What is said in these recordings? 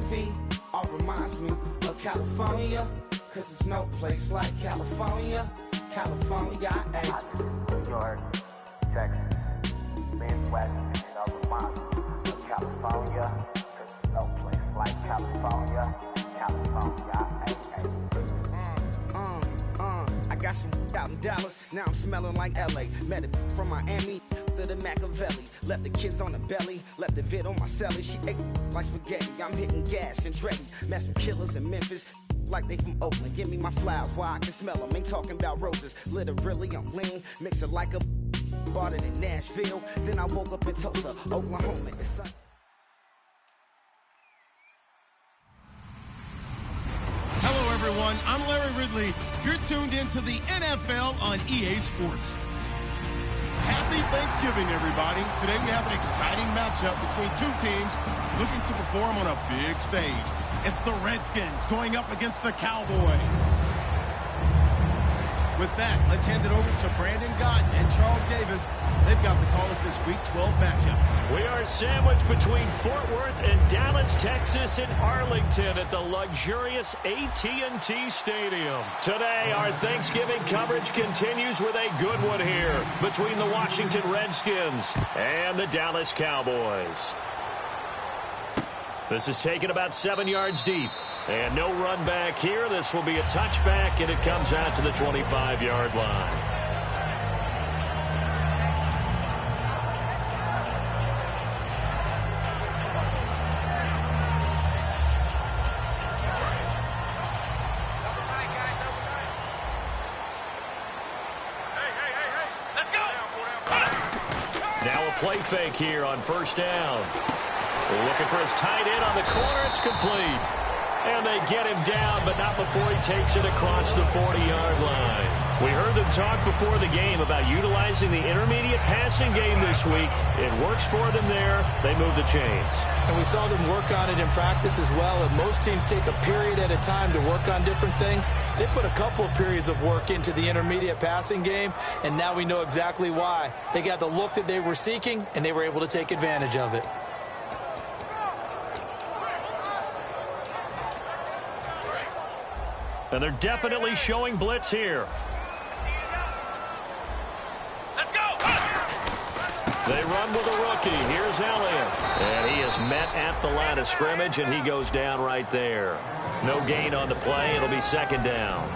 feet all reminds me of California, cause there's no place like California. California, New York, Texas, Midwest, it all reminds me of California, cause there's no place like California. California, I got some out in Dallas, now I'm smelling like LA. Met it from Miami to the Machiavelli. Left the kids on the belly, left the vid on my celly. She ate like spaghetti, I'm hitting gas and Andretti. Met some killers in Memphis, like they from Oakland. Give me my flowers while I can smell them. Ain't talking about roses, literally I'm lean. Mix it like a bought it in Nashville. Then I woke up in Tulsa, Oklahoma. It's Hello, everyone. I'm Larry Ridley. You're tuned into the NFL on EA Sports. Happy Thanksgiving, everybody. Today we have an exciting matchup between two teams looking to perform on a big stage. It's the Redskins going up against the Cowboys. With that, let's hand it over to Brandon Gott and Charles Davis. They've got the call of this Week 12 matchup. We are sandwiched between Fort Worth and Dallas, Texas, and Arlington at the luxurious AT&T Stadium. Today, our Thanksgiving coverage continues with a good one here between the Washington Redskins and the Dallas Cowboys. This is taken about 7 yards deep. And no run back here. This will be a touchback, and it comes out to the 25-yard line. Now a play fake here on first down. Looking for his tight end on the corner. It's complete. And they get him down, but not before he takes it across the 40-yard line. We heard them talk before the game about utilizing the intermediate passing game this week. It works for them there. They move the chains. And we saw them work on it in practice as well. And most teams take a period at a time to work on different things. They put a couple of periods of work into the intermediate passing game, and now we know exactly why. They got the look that they were seeking, and they were able to take advantage of it. And they're definitely showing blitz here. Let's go! They run with a rookie. Here's Elliott. And he is met at the line of scrimmage, and he goes down right there. No gain on the play. It'll be second down.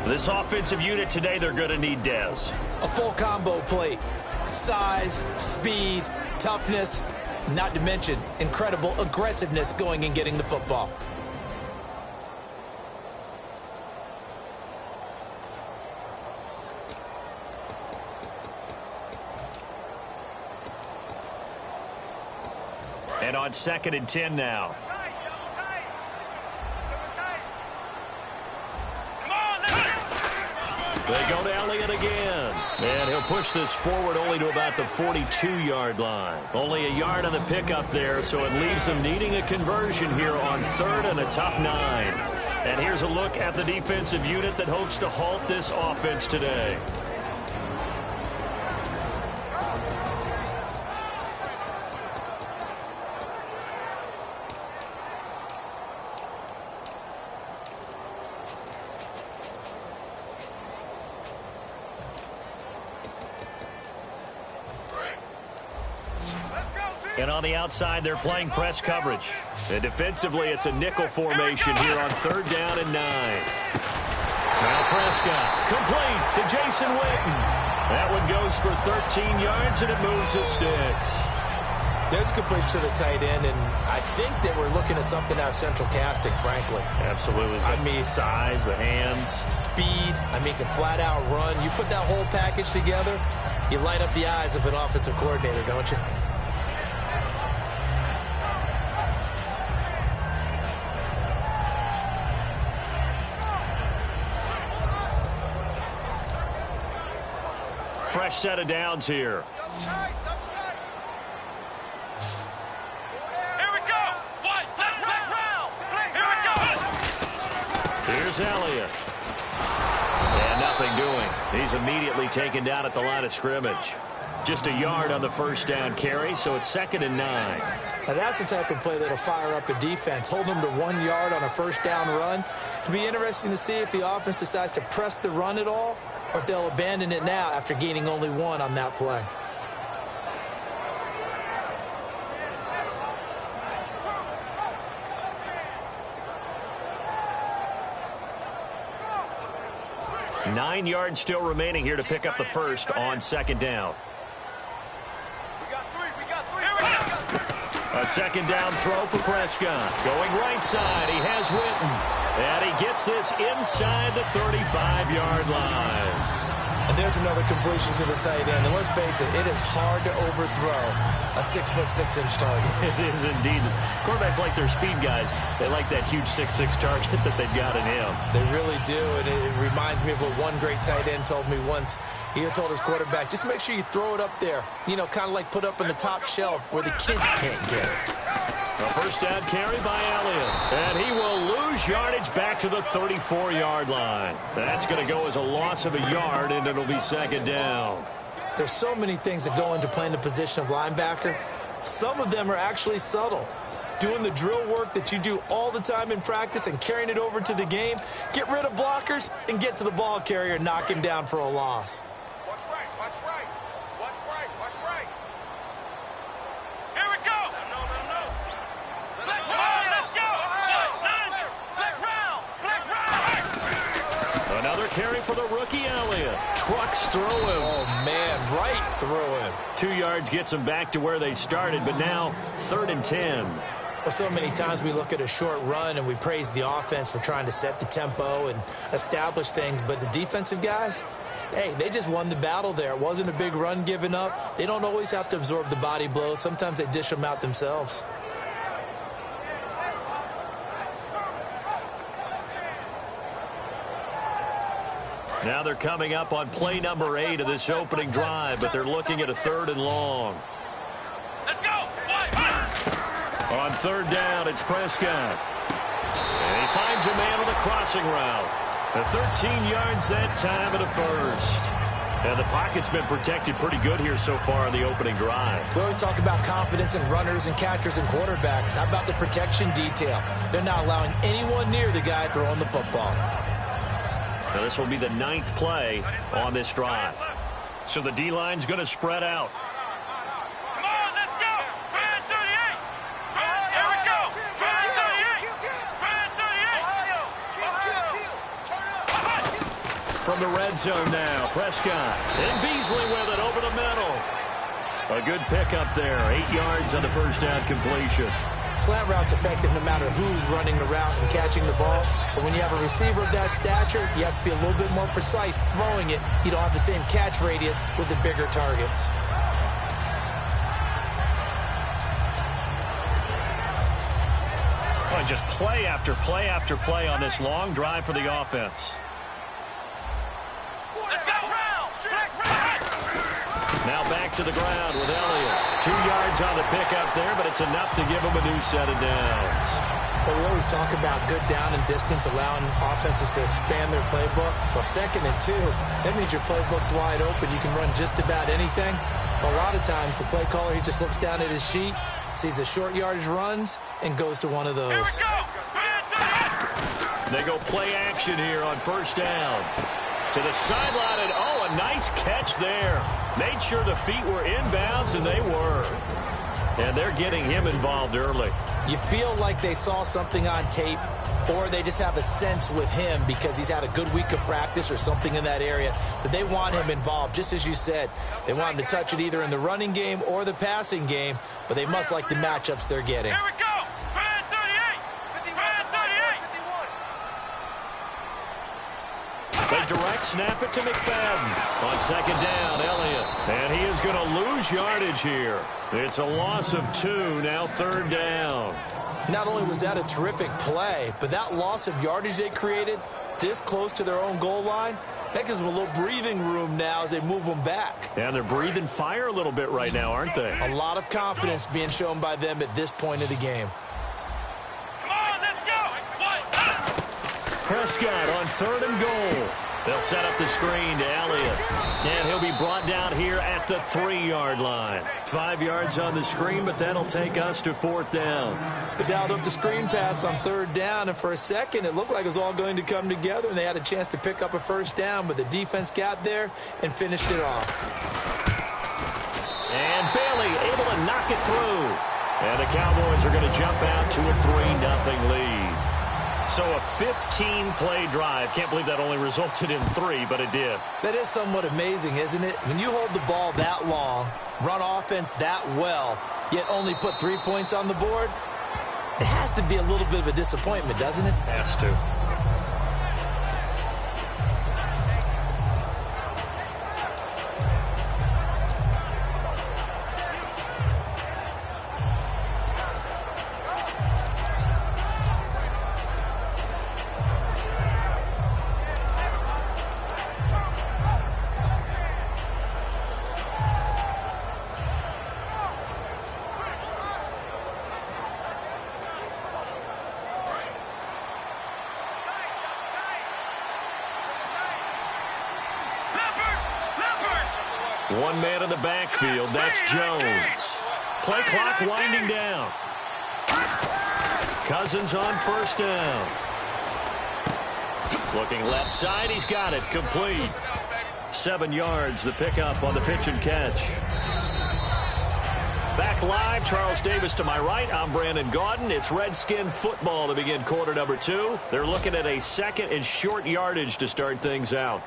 This offensive unit today, they're going to need Dez. A full combo plate. Size, speed, toughness, not to mention incredible aggressiveness going and getting the football. And on 2nd and 10 now. They go to Elliott again. And he'll push this forward only to about the 42-yard line. Only a yard on the pickup there, so it leaves them needing a conversion here on 3rd and a tough 9. And here's a look at the defensive unit that hopes to halt this offense today. And on the outside, they're playing press coverage. And defensively, it's a nickel formation here on 3rd down and 9. Now Prescott, complete to Jason Witten. That one goes for 13 yards, and it moves the sticks. There's a good push to the tight end, and I think that we're looking at something out of central casting, frankly. Absolutely. I mean, size, the hands. Speed. I mean, can flat out run. You put that whole package together, you light up the eyes of an offensive coordinator, don't you? Fresh set of downs here. Here we go! What? Let's round! Here we go! Here's Elliott. And nothing doing. He's immediately taken down at the line of scrimmage. Just a yard on the first down carry, so it's 2nd and 9. Now that's the type of play that'll fire up the defense. Hold them to 1 yard on a first down run. It'll be interesting to see if the offense decides to press the run at all, or if they'll abandon it now after gaining only 1 on that play. Nine yards still remaining here to pick up the first on 2nd down. A 2nd down throw for Prescott. Going right side, he has Witten. And he gets this inside the 35-yard line. And there's another completion to the tight end. And let's face it, it is hard to overthrow a 6'6" target. It is indeed. Quarterbacks like their speed guys. They like that huge 6'6" target that they've got in him. They really do, and it reminds me of what one great tight end told me once. He had told his quarterback, just make sure you throw it up there. You know, kind of like put up on the top shelf where the kids can't get it. A first down carry by Elliott. And he will lose yardage back to the 34-yard line. That's going to go as a loss of a yard, and it'll be 2nd down. There's so many things that go into playing the position of linebacker. Some of them are actually subtle. Doing the drill work that you do all the time in practice and carrying it over to the game. Get rid of blockers and get to the ball carrier and knock him down for a loss. Watch right, watch right. Watch right, watch right. Here we go. Let him know, let him know. Let's go. Flex round. Flex round. Another carry for the rookie Elliott. Trucks through him. Oh, man, right through him. 2 yards gets them back to where they started, but now 3rd and 10. Well, so many times we look at a short run and we praise the offense for trying to set the tempo and establish things, but the defensive guys, hey, they just won the battle there. It wasn't a big run given up. They don't always have to absorb the body blows. Sometimes they dish them out themselves. Now they're coming up on play number 8 of this opening drive, but they're looking at a 3rd and long. Let's go. On 3rd down, it's Prescott. And he finds a man on the crossing route. 13 yards that time and a first. And the pocket's been protected pretty good here so far in the opening drive. We always talk about confidence in runners and catchers and quarterbacks. How about the protection detail? They're not allowing anyone near the guy throwing the football. Now this will be the 9th play on this drive. So the D-line's going to spread out. Come on, let's go. Spread 38. Here we go. Spread 38. Spread 38. From the red zone now, Prescott. And Beasley with it over the middle. A good pickup there. 8 yards on the first down completion. Slant route's effective no matter who's running the route and catching the ball. But when you have a receiver of that stature, you have to be a little bit more precise throwing it. You don't have the same catch radius with the bigger targets. Oh, just play after play after play on this long drive for the offense. Let's go. Now back to the ground with Elliott. 2 yards on the pickup there, but it's enough to give him a new set of downs. But we always talk about good down and distance, allowing offenses to expand their playbook. Well, 2nd and 2, that means your playbook's wide open. You can run just about anything. But a lot of times, the play caller, he just looks down at his sheet, sees the short yardage runs, and goes to one of those. Here we go. They go play action here on 1st down. To the sideline, and oh, a nice catch there. Made sure the feet were inbounds, and they were. And they're getting him involved early. You feel like they saw something on tape, or they just have a sense with him because he's had a good week of practice or something in that area that they want him involved. Just as you said, they want him to touch it either in the running game or the passing game, but they must like the matchups they're getting. Here we go. Spread 38. Spread 38. They direct snap it to McFadden. On 2nd down, Elliott. And he is going to lose yardage here. It's a loss of 2, now 3rd down. Not only was that a terrific play, but that loss of yardage they created this close to their own goal line, that gives them a little breathing room now as they move them back. And they're breathing fire a little bit right now, aren't they? A lot of confidence being shown by them at this point of the game. Come on, let's go. Prescott on 3rd and goal. They'll set up the screen to Elliott. And he'll be brought down here at the 3-yard line. 5 yards on the screen, but that'll take us to 4th down. They dialed up the screen pass on 3rd down, and for a second it looked like it was all going to come together, and they had a chance to pick up a 1st down, but the defense got there and finished it off. And Bailey able to knock it through. And the Cowboys are going to jump out to a 3-0 lead. So a 15-play drive. Can't believe that only resulted in 3, but it did. That is somewhat amazing, isn't it? When you hold the ball that long, run offense that well, yet only put 3 points on the board, it has to be a little bit of a disappointment, doesn't it? Has to. One man in the backfield. That's Jones. Play clock winding down. Cousins on 1st down. Looking left side. He's got it. Complete. 7 yards. The pickup on the pitch and catch. Back live. Charles Davis to my right. I'm Brandon Gaudin. It's Redskin football to begin quarter number 2. They're looking at a 2nd and short yardage to start things out.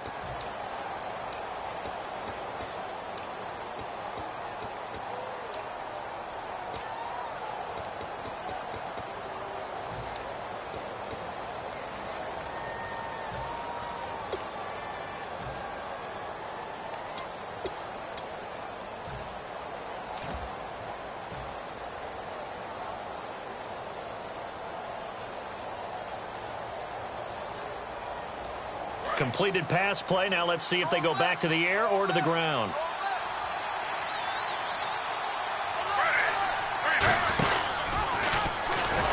Completed pass play. Now let's see if they go back to the air or to the ground.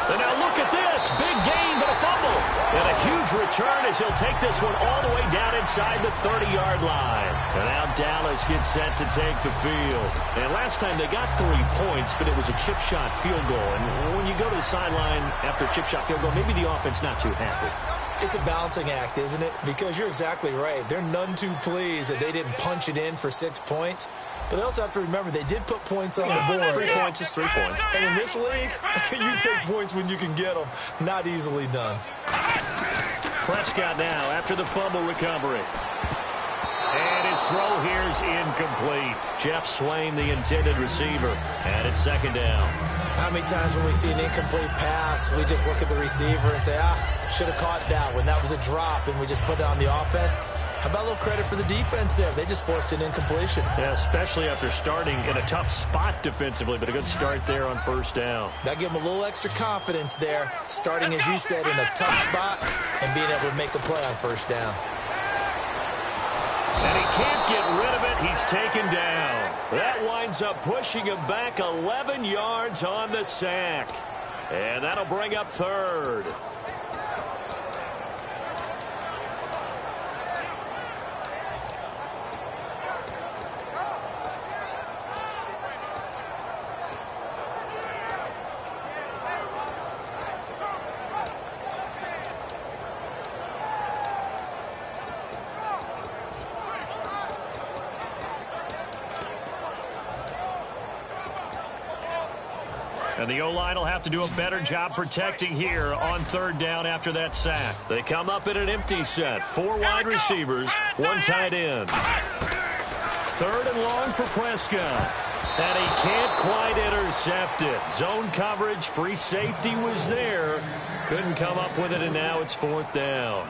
And now look at this. Big gain, but a fumble. And a huge return as he'll take this one all the way down inside the 30-yard line. And now Dallas gets set to take the field. And last time they got 3 points, but it was a chip shot field goal. And when you go to the sideline after a chip shot field goal, maybe the offense not too happy. It's a balancing act, isn't it? Because you're exactly right. They're none too pleased that they didn't punch it in for 6 points. But they also have to remember they did put points on the board. 3 points is 3 points. And in this league, you take points when you can get them. Not easily done. Prescott now after the fumble recovery. And his throw here is incomplete. Jeff Swain, the intended receiver. And it's 2nd down. How many times when we see an incomplete pass, we just look at the receiver and say, should have caught that one. That was a drop, and we just put it on the offense. How about a little credit for the defense there? They just forced an incompletion. Yeah, especially after starting in a tough spot defensively, but a good start there on 1st down. That gave them a little extra confidence there, starting, as you said, in a tough spot and being able to make a play on 1st down. And he can't get rid of it. He's taken down. That winds up pushing him back 11 yards on the sack. And that'll bring up 3rd. And the O-line will have to do a better job protecting here on 3rd down after that sack. They come up in an empty set. 4 wide receivers, 1 tight end. 3rd and long for Prescott. And he can't quite intercept it. Zone coverage, free safety was there. Couldn't come up with it, and now it's 4th down.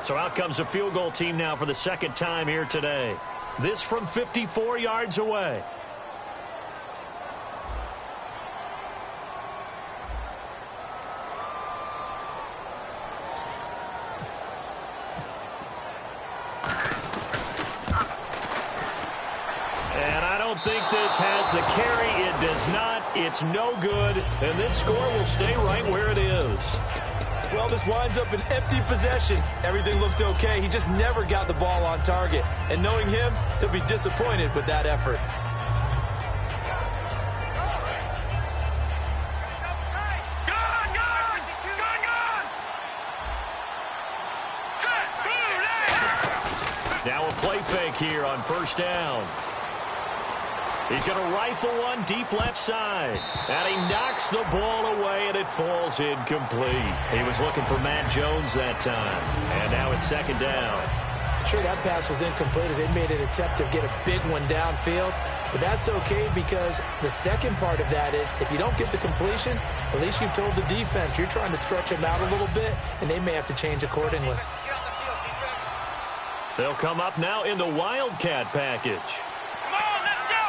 So out comes a field goal team now for the 2nd time here today. This from 54 yards away. Think this has the carry. It does not. It's no good. And this score will stay right where it is. Well, this winds up an empty possession. Everything looked okay. He just never got the ball on target. And knowing him, he'll be disappointed with that effort. Now a play fake here on first down. He's going to rifle one deep left side. And he knocks the ball away, and it falls incomplete. He was looking for Matt Jones that time. And now it's second down. Sure, that pass was incomplete as they made an attempt to get a big one downfield. But that's okay because the second part of that is if you don't get the completion, at least you've told the defense you're trying to stretch them out a little bit, and they may have to change accordingly. They'll come up now in the Wildcat package. Come on, let's go.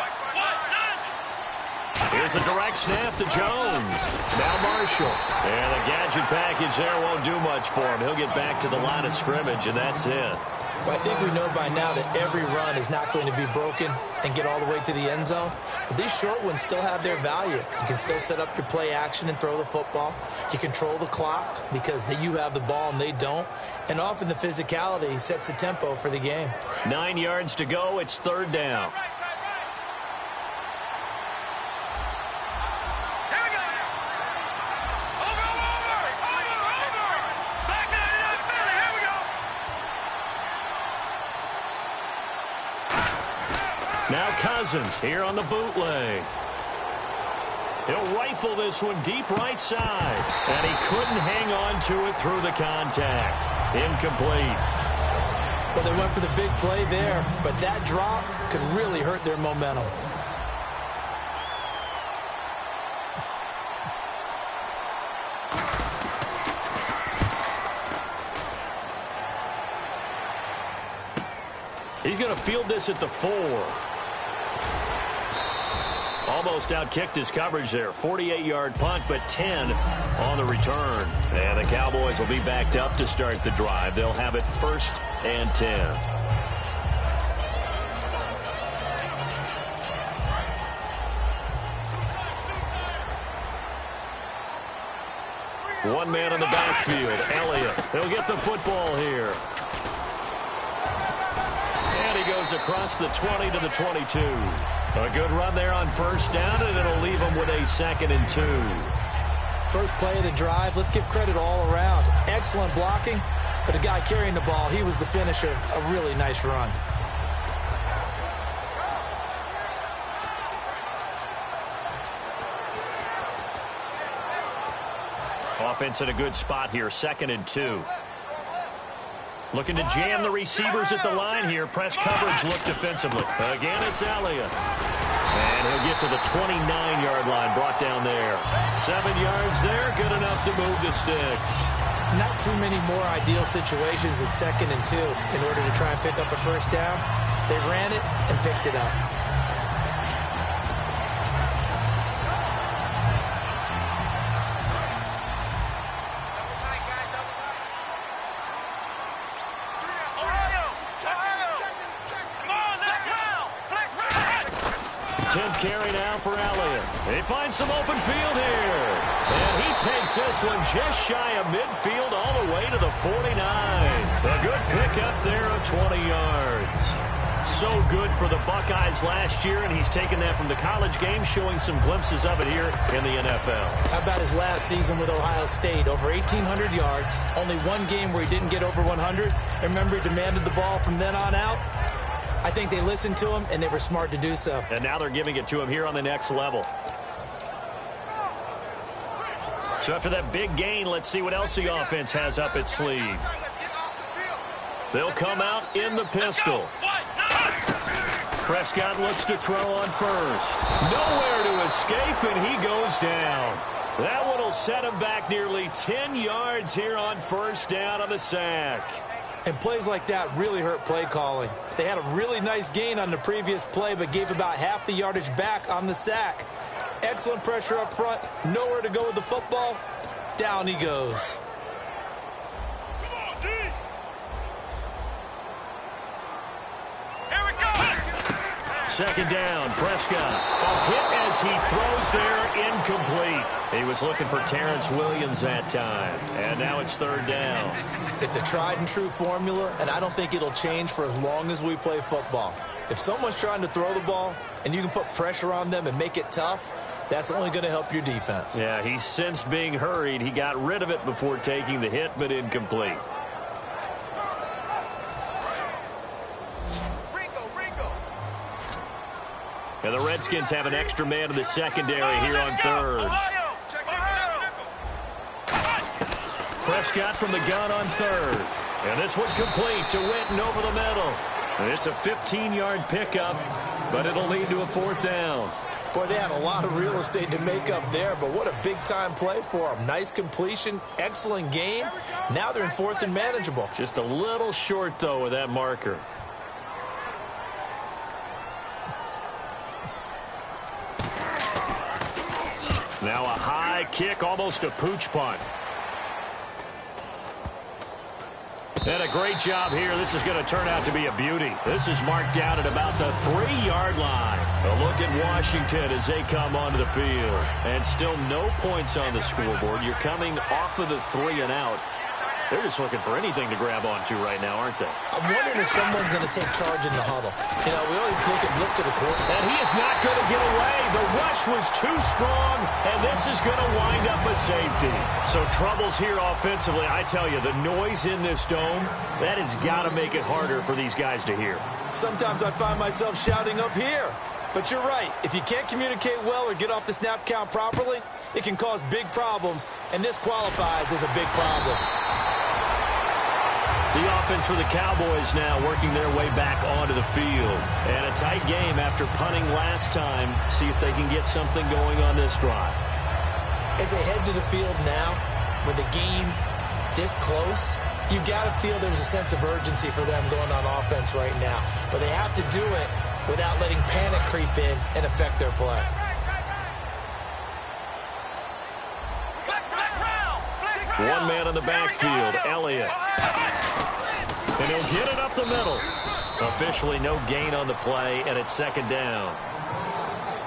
Here's a direct snap to Jones. Now Marshall. And the gadget package there won't do much for him. He'll get back to the line of scrimmage, and that's it. Well, I think we know by now that every run is not going to be broken and get all the way to the end zone. But these short ones still have their value. You can still set up your play action and throw the football. You control the clock because you have the ball and they don't. And often the physicality sets the tempo for the game. 9 yards to go. It's third down. Now Cousins here on the bootleg. He'll rifle this one deep right side. And he couldn't hang on to it through the contact. Incomplete. Well, they went for the big play there, but that drop could really hurt their momentum. He's going to field this at the 4. Almost outkicked his coverage there. 48-yard punt, but 10 on the return. And the Cowboys will be backed up to start the drive. They'll have it 1st and 10. One man in the backfield, Elliott. He'll get the football here. And he goes across the 20 to the 22. A good run there on first down, and it'll leave him with a 2nd and 2. First play of the drive, let's give credit all around. Excellent blocking, but the guy carrying the ball, he was the finisher. A really nice run. Offense in a good spot here, 2nd and 2. Looking to jam the receivers at the line here. Press coverage look defensively. Again, it's Elliott. And he'll get to the 29-yard line, brought down there. 7 yards there, good enough to move the sticks. Not too many more ideal situations at 2nd and 2 in order to try and pick up a first down. They ran it and picked it up. Carry now for Elliott. He finds some open field here. And he takes this one just shy of midfield all the way to the 49. A good pickup there of 20 yards. So good for the Buckeyes last year, and he's taken that from the college game, showing some glimpses of it here in the NFL. How about his last season with Ohio State? Over 1,800 yards. Only one game where he didn't get over 100. Remember, he demanded the ball from then on out. I think they listened to him, and they were smart to do so. And now they're giving it to him here on the next level. So after that big gain, let's see what else the offense has up its sleeve. They'll come out in the pistol. Prescott looks to throw on first. Nowhere to escape, and he goes down. That one will set him back nearly 10 yards here on first down on the sack. And plays like that really hurt play calling. They had a really nice gain on the previous play, but gave about half the yardage back on the sack. Excellent pressure up front. Nowhere to go with the football. Down he goes. Come on, D. Here we go. second down. Prescott, a hit as he throws there, incomplete. He was looking for Terrence Williams that time, and now it's third down. It's a tried-and-true formula, and I don't think it'll change for as long as we play football. If someone's trying to throw the ball and you can put pressure on them and make it tough, that's only going to help your defense. Yeah, he sensed being hurried. He got rid of it before taking the hit, but incomplete. And the Redskins have an extra man in the secondary here on third. Prescott from the gun on third. And this one complete to Witten over the middle. And it's a 15-yard pickup, but it'll lead to a fourth down. Boy, they have a lot of real estate to make up there, but what a big-time play for them. Nice completion, excellent game. Now they're in fourth and manageable. Just a little short, though, with that marker. Now a high kick, almost a pooch punt. And a great job here. This is going to turn out to be a beauty. This is marked down at about the 3-yard line. A look at Washington as they come onto the field. And still no points on the scoreboard. You're coming off of the 3 and out. They're just looking for anything to grab onto right now, aren't they? I'm wondering if someone's going to take charge in the huddle. You know, we always look at Blitz to the quarterback. And he is not going to get away. The rush was too strong, and this is going to wind up a safety. So troubles here offensively. I tell you, the noise in this dome, that has got to make it harder for these guys to hear. Sometimes I find myself shouting up here. But you're right. If you can't communicate well or get off the snap count properly, it can cause big problems, and this qualifies as a big problem. The offense for the Cowboys now working their way back onto the field. And a tight game after punting last time. See if they can get something going on this drive. As they head to the field now, with the game this close, you've got to feel there's a sense of urgency for them going on offense right now. But they have to do it without letting panic creep in and affect their play. One man in the backfield, Elliott. And he'll get it up the middle. Officially no gain on the play, and it's second down.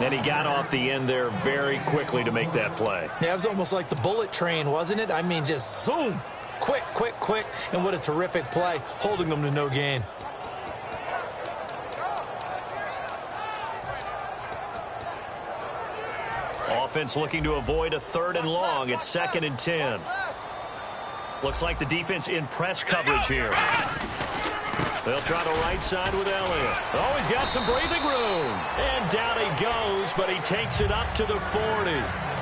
And he got off the end there very quickly to make that play. Yeah, it was almost like the bullet train, wasn't it? I mean, just zoom. Quick, quick, quick. And what a terrific play, holding them to no gain. Offense looking to avoid a 3rd and long. It's 2nd and 10. Looks like the defense in press coverage here. They'll try the right side with Elliott. Oh, he's got some breathing room. And down he goes, but he takes it up to the 40.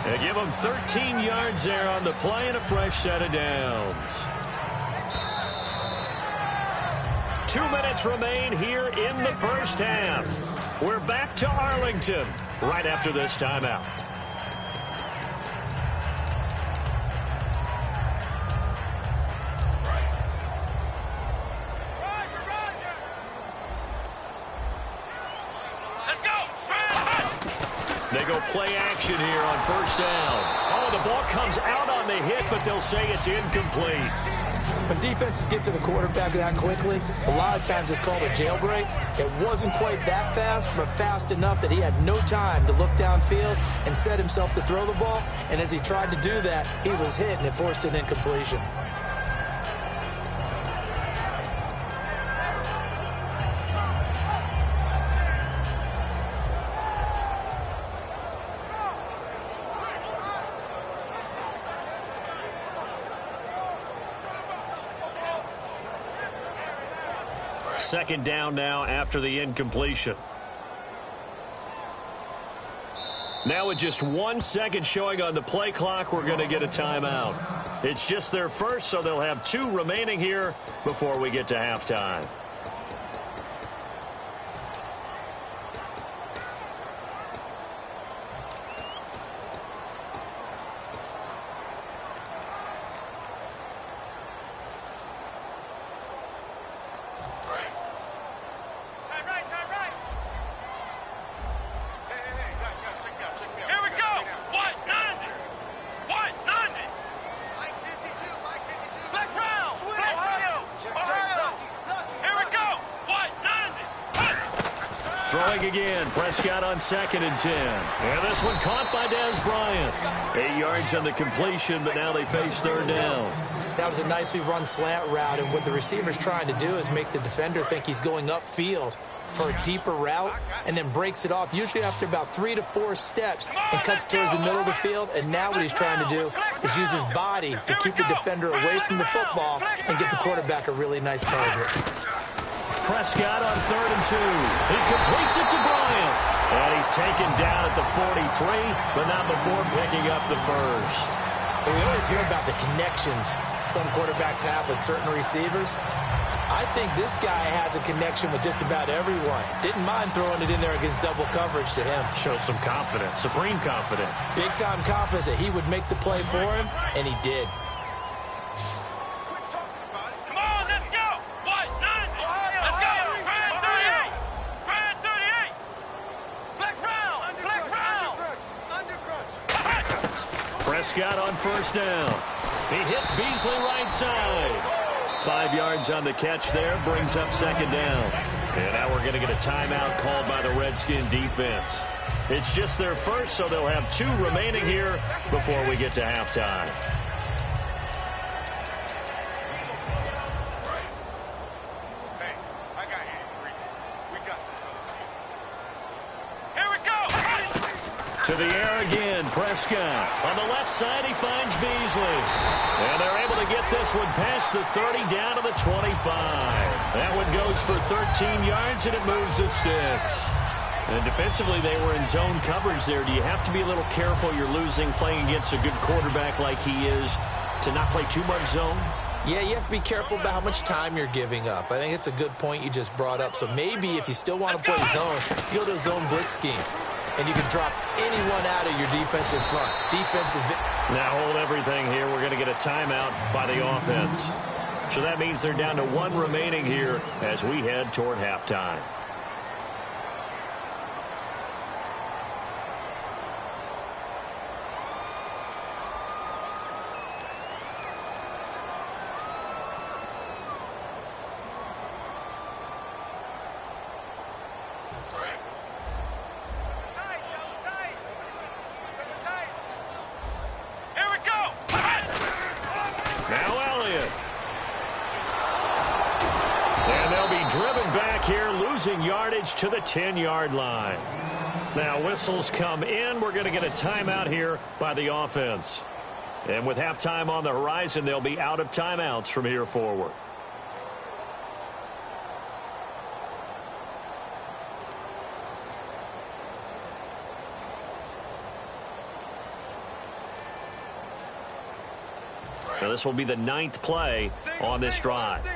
They give him 13 yards there on the play and a fresh set of downs. 2 minutes remain here in the first half. We're back to Arlington right after this timeout. They go play action here on first down. Oh, the ball comes out on the hit, but they'll say it's incomplete. When defenses get to the quarterback that quickly, a lot of times it's called a jailbreak. It wasn't quite that fast, but fast enough that he had no time to look downfield and set himself to throw the ball. And as he tried to do that, he was hit, and it forced an incompletion. Second down now after the incompletion. Now with just 1 second showing on the play clock, we're going to get a timeout. It's just their first, so they'll have 2 remaining here before we get to halftime. Here we Throwing again. Prescott on 2nd and 10. And this one caught by Dez Bryant. 8 yards on the completion, but now they face 3rd down. That was a nicely run slant route, and what the receiver's trying to do is make the defender think he's going upfield for a deeper route, and then breaks it off, usually after about 3 to 4 steps, and cuts towards the middle of the field. And now what he's trying to do is use his body to keep the defender away from the football and get the quarterback a really nice target. Prescott on 3rd and 2. He completes it to Bryant. And he's taken down at the 43, but not before picking up the first. We always hear about the connections some quarterbacks have with certain receivers. I think this guy has a connection with just about everyone. Didn't mind throwing it in there against double coverage to him. Shows some confidence, supreme confidence. Big-time confidence that he would make the play for him, and he did. Come on, let's go. What? 9. Let's go. Brand 38. Brand 38. Flex round. Flex round. Prescott on 1st down. He hits Beasley right side. 5 yards on the catch there, brings up 2nd down. And now we're going to get a timeout called by the Redskin defense. It's just their first, so they'll have 2 remaining here before we get to halftime. Hey, I got 83. We got this, fellas. Here we go. To the air again, Prescott. On the left side, he finds Beasley. And they're able to get this one past the 30 down to the 25. That one goes for 13 yards, and it moves the sticks. And defensively, they were in zone coverage there. Do you have to be a little careful? You're losing playing against a good quarterback like he is to not play too much zone? Yeah, you have to be careful about how much time you're giving up. I think it's a good point you just brought up. So maybe if you still want to play zone, you go to a zone blitz scheme. And you can drop anyone out of your defensive front. Now hold everything here. We're going to get a timeout by the offense. So that means they're down to 1 remaining here as we head toward halftime. Yardage to the 10-yard line. Now whistles come in. We're going to get a timeout here by the offense. And with halftime on the horizon, they'll be out of timeouts from here forward. Now this will be the 9th play on this drive.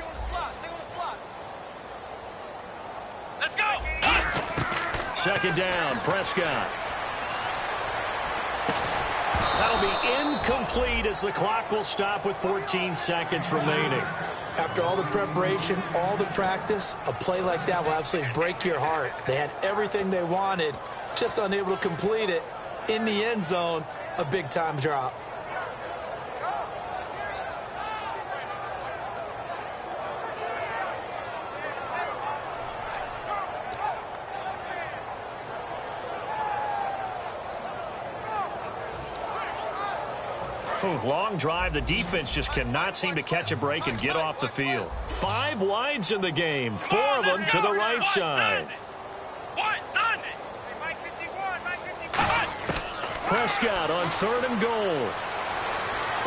Second down, Prescott. That'll be incomplete as the clock will stop with 14 seconds remaining. After all the preparation, all the practice, a play like that will absolutely break your heart. They had everything they wanted, just unable to complete it. In the end zone, a big-time drop. Long drive. The defense just cannot seem to catch a break and get off the field. 5 wides in the game. 4 of them to the right side. Prescott on 3rd and goal.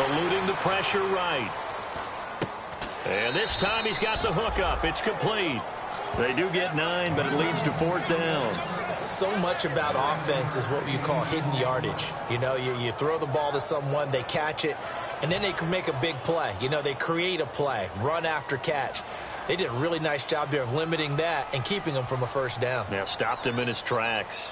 Eluding the pressure right. And this time he's got the hook up. It's complete. They do get 9, but it leads to 4th down. So much about offense is what you call hidden yardage. You know, you throw the ball to someone, they catch it, and then they can make a big play. You know, they create a play, run after catch. They did a really nice job there of limiting that and keeping him from a 1st down. Yeah, stopped him in his tracks.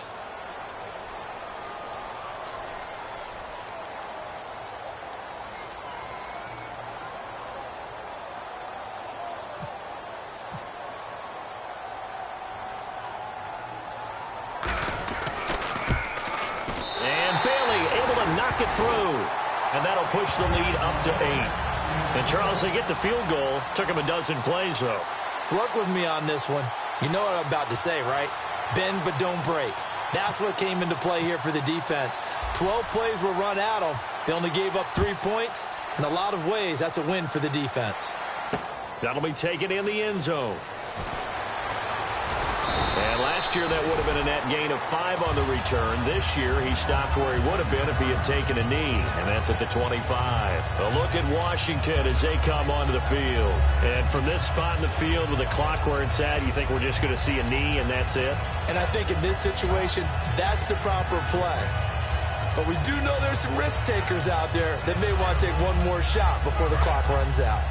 And that'll push the lead up to 8. And, Charles, they get the field goal. Took him a dozen plays, though. Work with me on this one. You know what I'm about to say, right? Bend but don't break. That's what came into play here for the defense. 12 plays were run at them. They only gave up 3 points. In a lot of ways, that's a win for the defense. That'll be taken in the end zone. And last year, that would have been a net gain of 5 on the return. This year, he stopped where he would have been if he had taken a knee, and that's at the 25. A look at Washington as they come onto the field. And from this spot in the field with the clock where it's at, you think we're just going to see a knee and that's it? And I think in this situation, that's the proper play. But we do know there's some risk takers out there that may want to take one more shot before the clock runs out.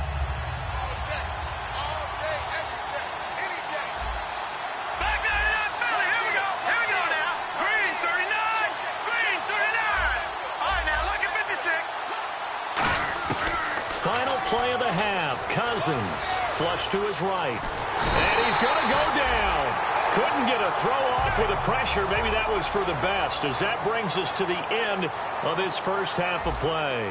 Final play of the half. Cousins flush to his right. And he's going to go down. Couldn't get a throw off with the pressure. Maybe that was for the best, as that brings us to the end of his first half of play.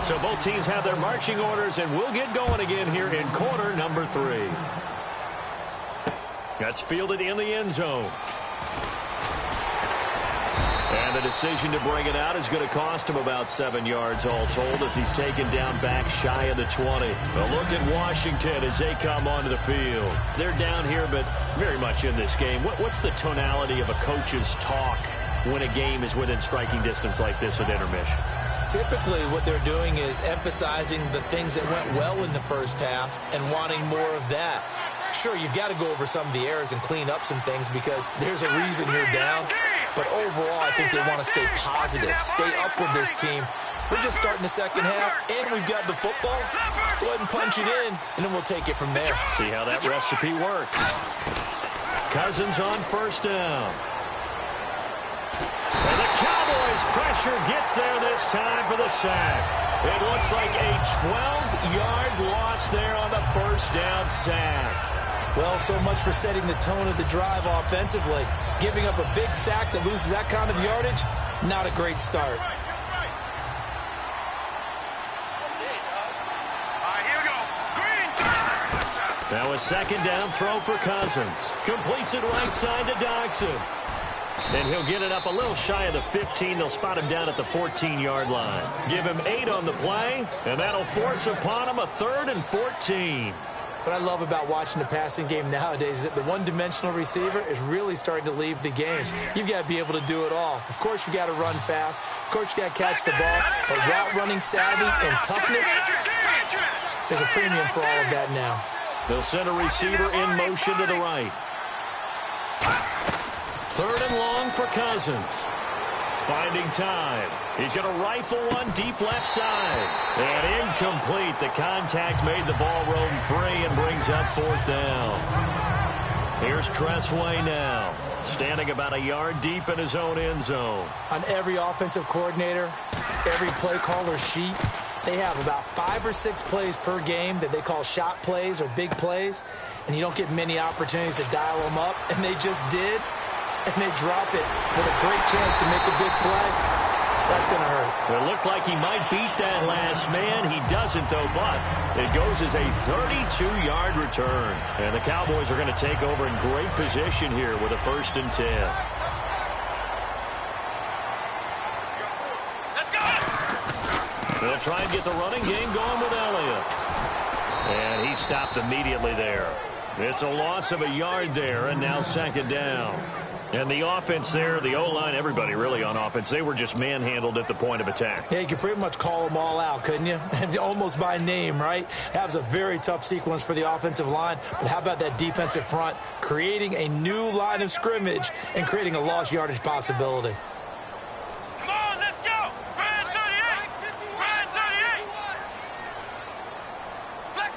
So both teams have their marching orders, and we'll get going again here in quarter number 3. That's fielded in the end zone. And the decision to bring it out is going to cost him about 7 yards all told, as he's taken down back shy of the 20. A look at Washington as they come onto the field. They're down here, but very much in this game. What's the tonality of a coach's talk when a game is within striking distance like this at intermission? Typically, what they're doing is emphasizing the things that went well in the first half and wanting more of that. Sure, you've got to go over some of the errors and clean up some things because there's a reason you're down. But overall, I think they want to stay positive, stay up with this team. We're just starting the second half, and we've got the football. Let's go ahead and punch it in, and then we'll take it from there. See how that recipe works. Cousins on first down. And the Cowboys pressure gets there this time for the sack. It looks like a 12-yard loss there on the first down sack. Well, so much for setting the tone of the drive offensively. Giving up a big sack that loses that kind of yardage, not a great start. Now a second down throw for Cousins. Completes it right side to Dodson. And he'll get it up a little shy of the 15. They'll spot him down at the 14-yard line. Give him 8 on the play, and that'll force upon him a 3rd and 14. What I love about watching the passing game nowadays is that the one-dimensional receiver is really starting to leave the game. You've got to be able to do it all. Of course, you've got to run fast. Of course, you've got to catch the ball. But route running savvy and toughness, there's a premium for all of that now. They'll send a receiver in motion to the right. 3rd and long for Cousins. Finding time. He's going to rifle one deep left side. And incomplete. The contact made the ball roam free and brings up 4th down. Here's Tressway now. Standing about a yard deep in his own end zone. On every offensive coordinator, every play caller sheet, they have about 5 or 6 plays per game that they call shot plays or big plays. And you don't get many opportunities to dial them up. And they just did. And they drop it with a great chance to make a big play. That's going to hurt. It looked like he might beat that last man. He doesn't, though, but it goes as a 32-yard return. And the Cowboys are going to take over in great position here with a 1st and 10. They'll try and get the running game going with Elliott. And he stopped immediately there. It's a loss of a yard there, and now 2nd down. And the offense there, the O-line, everybody really on offense, they were just manhandled at the point of attack. Yeah, you could pretty much call them all out, couldn't you? Almost by name, right? That was a very tough sequence for the offensive line. But how about that defensive front creating a new line of scrimmage and creating a lost yardage possibility? Come on, let's go! Brand 38! Brand 38!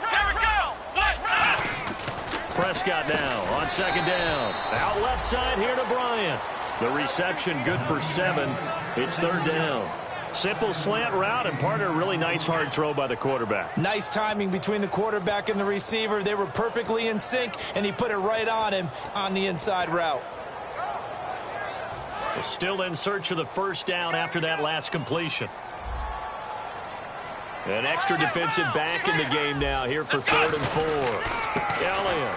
There we go! Let's run! Prescott now on 2nd down. Out left side here to Bryant. The reception good for 7. It's 3rd down. Simple slant route, and part of a really nice hard throw by the quarterback. Nice timing between the quarterback and the receiver. They were perfectly in sync, and he put it right on him on the inside route. Still in search of the 1st down after that last completion. An extra defensive back in the game now here for 3rd and 4. Elliott.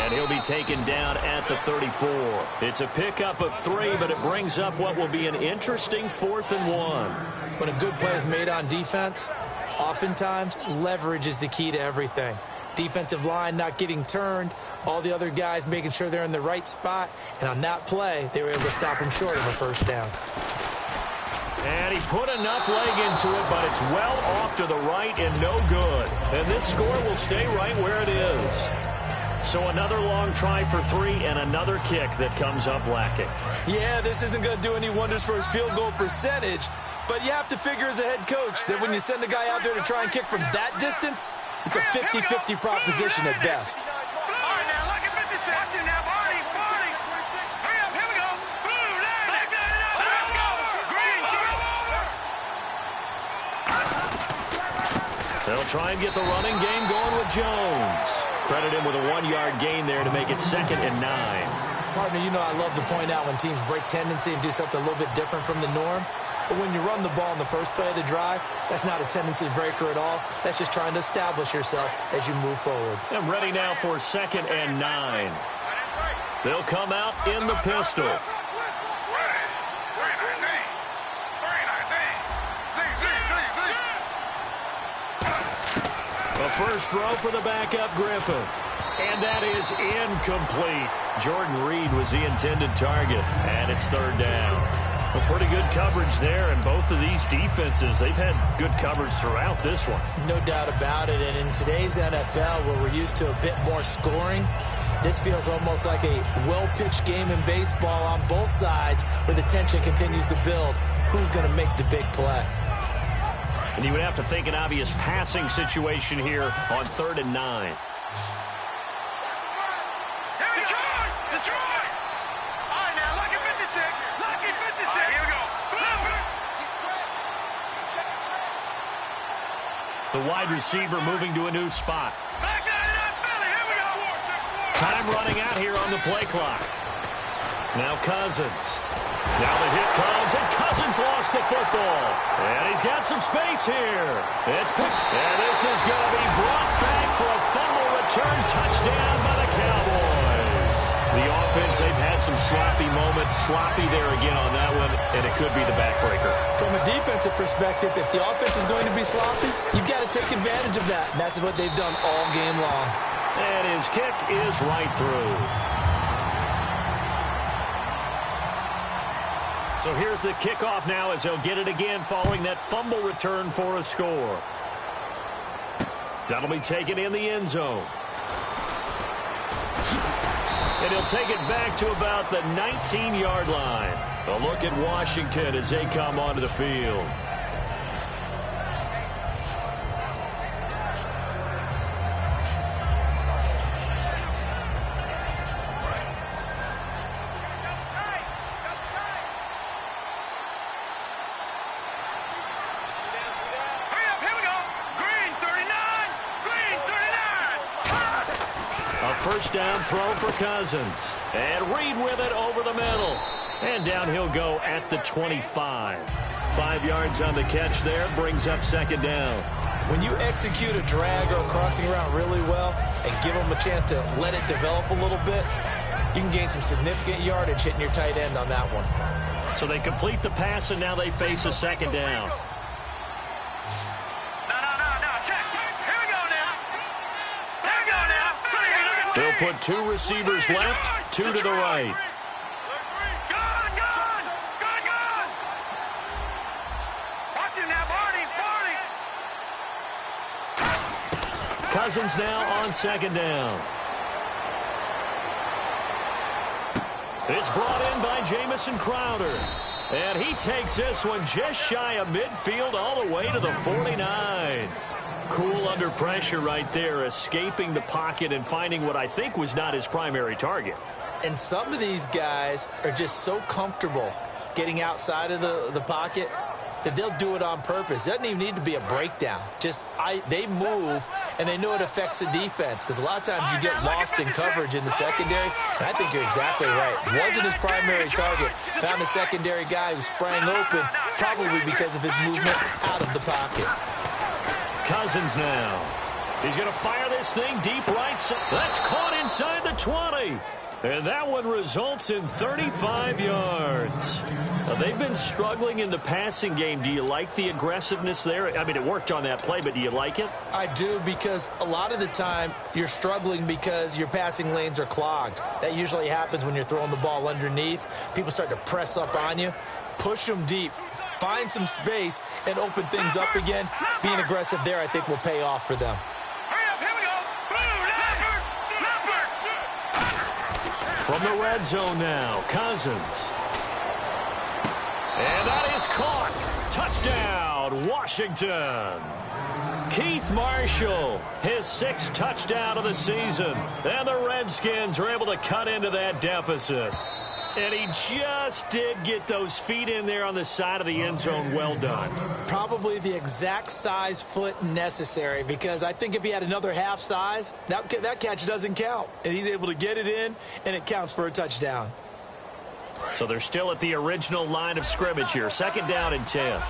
And he'll be taken down at the 34. It's a pickup of 3, but it brings up what will be an interesting 4th and 1. When a good play is made on defense, oftentimes leverage is the key to everything. Defensive line not getting turned, all the other guys making sure they're in the right spot, and on that play, they were able to stop him short of a first down. And he put enough leg into it, but it's well off to the right and no good. And this score will stay right where it is. So another long try for 3 and another kick that comes up lacking. Yeah, this isn't going to do any wonders for his field goal percentage, but you have to figure as a head coach that when you send a guy out there to try and kick from that distance, it's a 50-50 proposition at best. They'll try and get the running game going with Jones. Credit him with a 1-yard gain there to make it 2nd and 9. Partner, you know I love to point out when teams break tendency and do something a little bit different from the norm. But when you run the ball in the first play of the drive, that's not a tendency breaker at all. That's just trying to establish yourself as you move forward. I'm ready now for 2nd and 9. They'll come out in the pistol. A first throw for the backup Griffin. And that is incomplete. Jordan Reed was the intended target. And it's 3rd down. Well, pretty good coverage there. And both of these defenses, they've had good coverage throughout this one. No doubt about it. And in today's NFL, where we're used to a bit more scoring, this feels almost like a well-pitched game in baseball on both sides where the tension continues to build. Who's going to make the big play? And you would have to think an obvious passing situation here on 3rd and 9. Detroit! All right, now, lucky 56. Lucky 56. All right, here we go. The wide receiver moving to a new spot. Back down to that Philly. Here we go. Time running out here on the play clock. Now Cousins. Now the hit comes, and Cousins lost the football. And he's got some space here. It's picked. And this is going to be brought back for a fumble return touchdown by the Cowboys. The offense, they've had some sloppy moments. Sloppy there again on that one, and it could be the backbreaker. From a defensive perspective, if the offense is going to be sloppy, you've got to take advantage of that. And that's what they've done all game long. And his kick is right through. So here's the kickoff now as they'll get it again following that fumble return for a score. That'll be taken in the end zone. And he'll take it back to about the 19-yard line. A look at Washington as they come onto the field. First down throw for Cousins. And Reed with it over the middle. And down he'll go at the 25. 5 yards on the catch there. Brings up 2nd down. When you execute a drag or a crossing route really well and give them a chance to let it develop a little bit, you can gain some significant yardage hitting your tight end on that one. So they complete the pass, and now they face a 2nd down. They'll put 2 receivers left, 2 to the right. Cousins now on 2nd down. It's brought in by Jamison Crowder. And he takes this one just shy of midfield all the way to the 49. Cool under pressure right there, escaping the pocket and finding what I think was not his primary target. And some of these guys are just so comfortable getting outside of the pocket that they'll do it on purpose. It doesn't even need to be a breakdown. They move, and they know it affects the defense because a lot of times you get lost in coverage in the secondary, and I think you're exactly right. It wasn't his primary target. Found a secondary guy who sprang open, probably because of his movement out of the pocket. Cousins now. He's going to fire this thing deep right side. That's caught inside the 20. And that one results in 35 yards. They've been struggling in the passing game. Do you like the aggressiveness there? I mean, it worked on that play, but do you like it? I do, because a lot of the time you're struggling because your passing lanes are clogged. That usually happens when you're throwing the ball underneath. People start to press up on you. Push them deep. Find some space and open things up again. Being aggressive there, I think, will pay off for them. From the red zone now, Cousins. And that is caught. Touchdown, Washington. Keith Marshall, his 6th touchdown of the season. And the Redskins are able to cut into that deficit. And he just did get those feet in there on the side of the end zone. Well done. Probably the exact size foot necessary, because I think if he had another half size, that catch doesn't count. And he's able to get it in, and it counts for a touchdown. So they're still at the original line of scrimmage here. 2nd down and 10.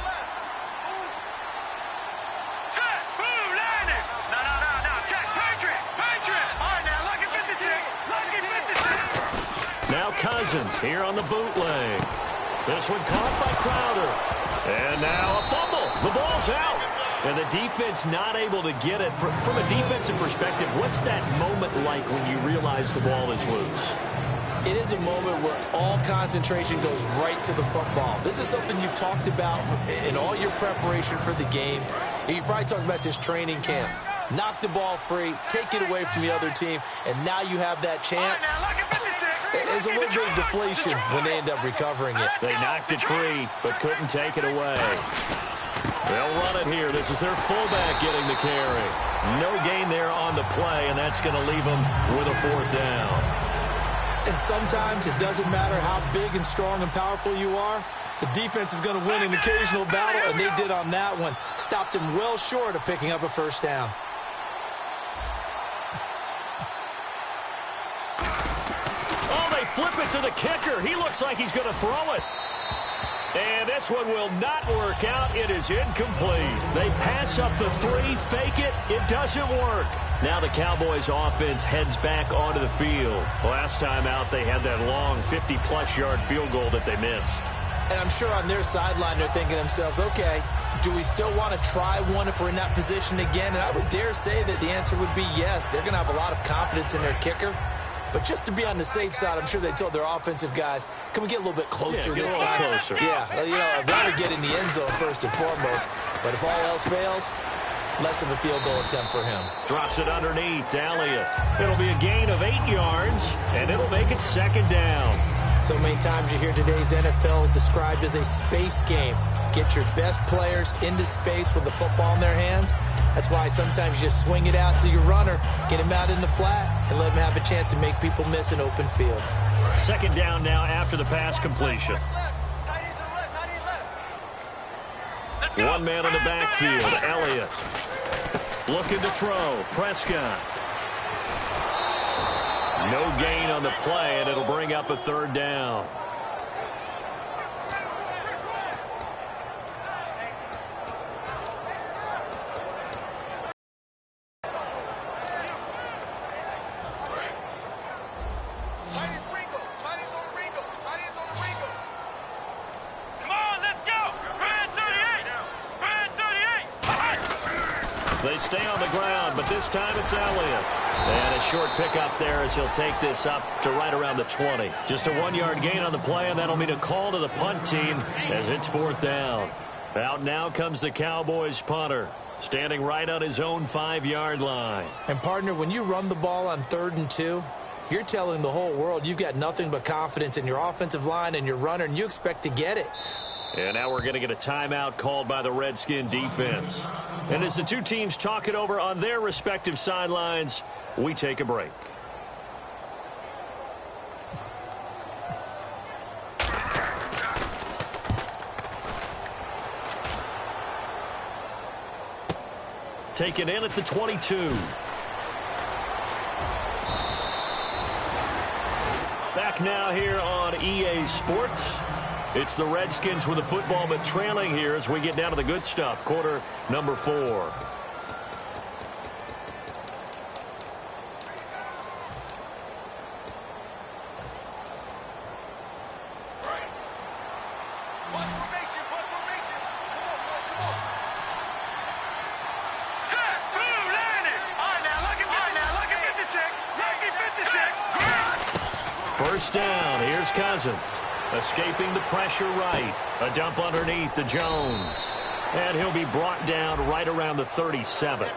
Now Cousins here on the bootleg. This one caught by Crowder. And now a fumble. The ball's out. And the defense not able to get it. From a defensive perspective, what's that moment like when you realize the ball is loose? It is a moment where all concentration goes right to the football. This is something you've talked about in all your preparation for the game. You probably talked about this training camp. Knock the ball free, take it away from the other team, and now you have that chance. There's a little bit of deflation when they end up recovering it. They knocked it free, but couldn't take it away. They'll run it here. This is their fullback getting the carry. No gain there on the play, and that's going to leave them with a 4th down. And sometimes it doesn't matter how big and strong and powerful you are. The defense is going to win an occasional battle, and they did on that one. Stopped him well short of picking up a 1st down. Oh, they flip it to the kicker. He looks like he's going to throw it. And this one will not work out. It is incomplete. They pass up the 3, fake it. It doesn't work. Now the Cowboys offense heads back onto the field. Last time out, they had that long 50-plus yard field goal that they missed. And I'm sure on their sideline they're thinking to themselves, okay, do we still want to try one if we're in that position again? And I would dare say that the answer would be yes. They're going to have a lot of confidence in their kicker. But just to be on the safe side, I'm sure they told their offensive guys, can we get a little bit closer this time? Closer. Yeah, I'd rather get in the end zone first and foremost. But if all else fails, less of a field goal attempt for him. Drops it underneath. Elliott. It'll be a gain of 8 yards, and it'll make it 2nd down. So many times you hear today's NFL described as a space game. Get your best players into space with the football in their hands. That's why sometimes you just swing it out to your runner, get him out in the flat, and let him have a chance to make people miss an open field. 2nd down now after the pass completion. One man in the backfield, Elliott. Looking to throw, Prescott. No gain on the play, and it'll bring up a 3rd down. They stay on the ground, but this time it's Elliott. And a short pickup there as he'll take this up to right around the 20. Just a 1-yard gain on the play, and that'll mean a call to the punt team as it's 4th down. Out now comes the Cowboys punter, standing right on his own 5-yard line. And, partner, when you run the ball on 3rd and 2, you're telling the whole world you've got nothing but confidence in your offensive line and your runner, and you expect to get it. And now we're going to get a timeout called by the Redskin defense. And as the two teams talk it over on their respective sidelines, we take a break. Taken in at the 22. Back now here on EA Sports. It's the Redskins with the football, but trailing here as we get down to the good stuff. Quarter number 4. first down. Here's Cousins. Escaping the pressure right. A dump underneath to Jones. And he'll be brought down right around the 37.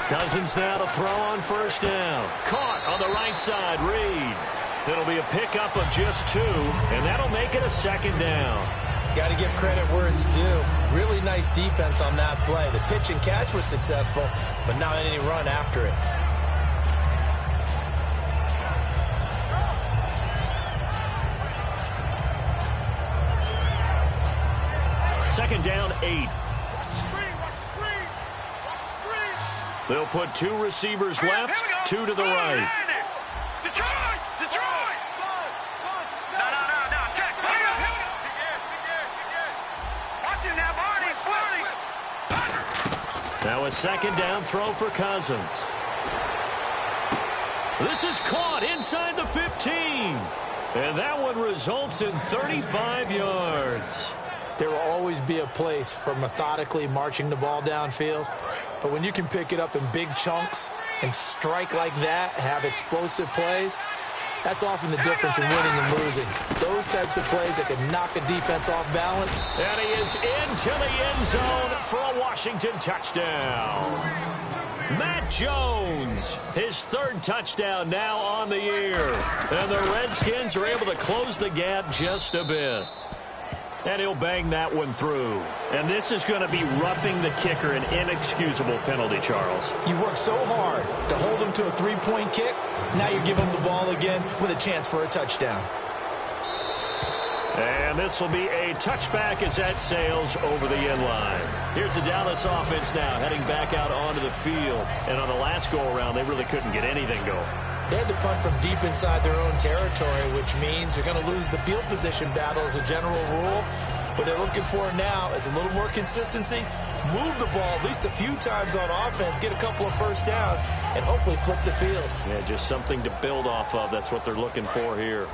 Cousins now to throw on first down. Caught on the right side, Reed. It'll be a pickup of just 2, and that'll make it a second down. Got to give credit where it's due. Really nice defense on that play. The pitch and catch was successful, but not any run after it. Second down, 8. They'll put 2 receivers left, 2 to the right. Detroit! No. Check. Watch him now, Barney. Now a second down throw for Cousins. This is caught inside the 15. And that one results in 35 yards. There will always be a place for methodically marching the ball downfield. But when you can pick it up in big chunks and strike like that, have explosive plays, that's often the difference in winning and losing. Those types of plays that can knock a defense off balance. And he is into the end zone for a Washington touchdown. Matt Jones, his 3rd touchdown now on the year. And the Redskins are able to close the gap just a bit. And he'll bang that one through. And this is going to be roughing the kicker, an inexcusable penalty, Charles. You've worked so hard to hold him to a 3-point kick. Now you give him the ball again with a chance for a touchdown. And this will be a touchback as that sails over the end line. Here's the Dallas offense now heading back out onto the field. And on the last go-around, they really couldn't get anything going. They had to punt from deep inside their own territory, which means you're going to lose the field position battle as a general rule. What they're looking for now is a little more consistency, move the ball at least a few times on offense, get a couple of first downs, and hopefully flip the field. Yeah, just something to build off of. That's what they're looking for here.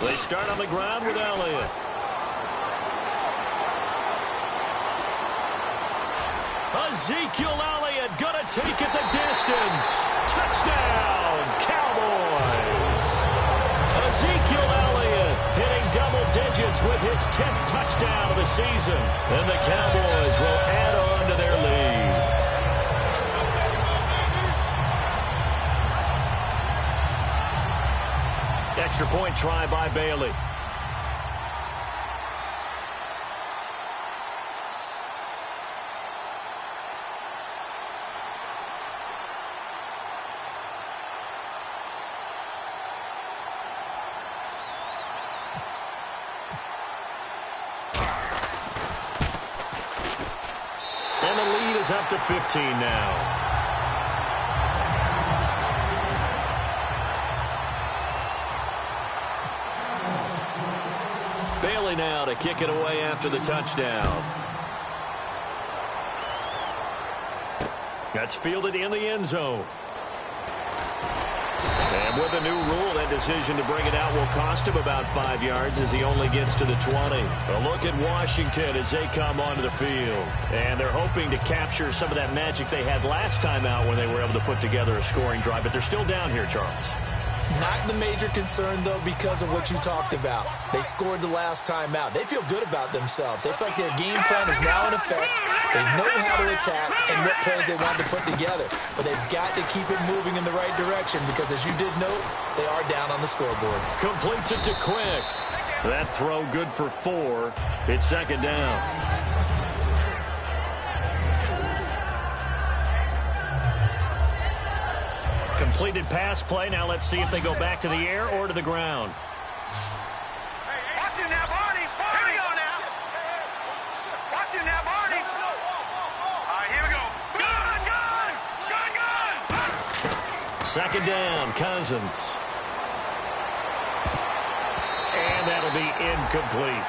They start on the ground with Elliott. Ezekiel Elliott gonna take it the distance. Touchdown, Cowboys. Ezekiel Elliott hitting double digits with his 10th touchdown of the season. And the Cowboys will add on to their lead. Extra point try by Bailey. And the lead is up to 15 now. Bailey now to kick it away after the touchdown. That's fielded in the end zone. And with a new rule, that decision to bring it out will cost him about 5 yards as he only gets to the 20. A look at Washington as they come onto the field. And they're hoping to capture some of that magic they had last time out when they were able to put together a scoring drive. But they're still down here, Charles. Not the major concern, though, because of what you talked about. They scored the last time out. They feel good about themselves. They feel like their game plan is now in effect. They know how to attack and what plays they want to put together. But they've got to keep it moving in the right direction because, as you did note, they are down on the scoreboard. Completes it to Quick. That throw good for 4. It's second down. Completed pass play. Now let's see if they go back to the air or to the ground. Watch him now, Barney. Here we go now. Watch him now, Barney. All right, here we go. Gun. Second down, Cousins. incomplete.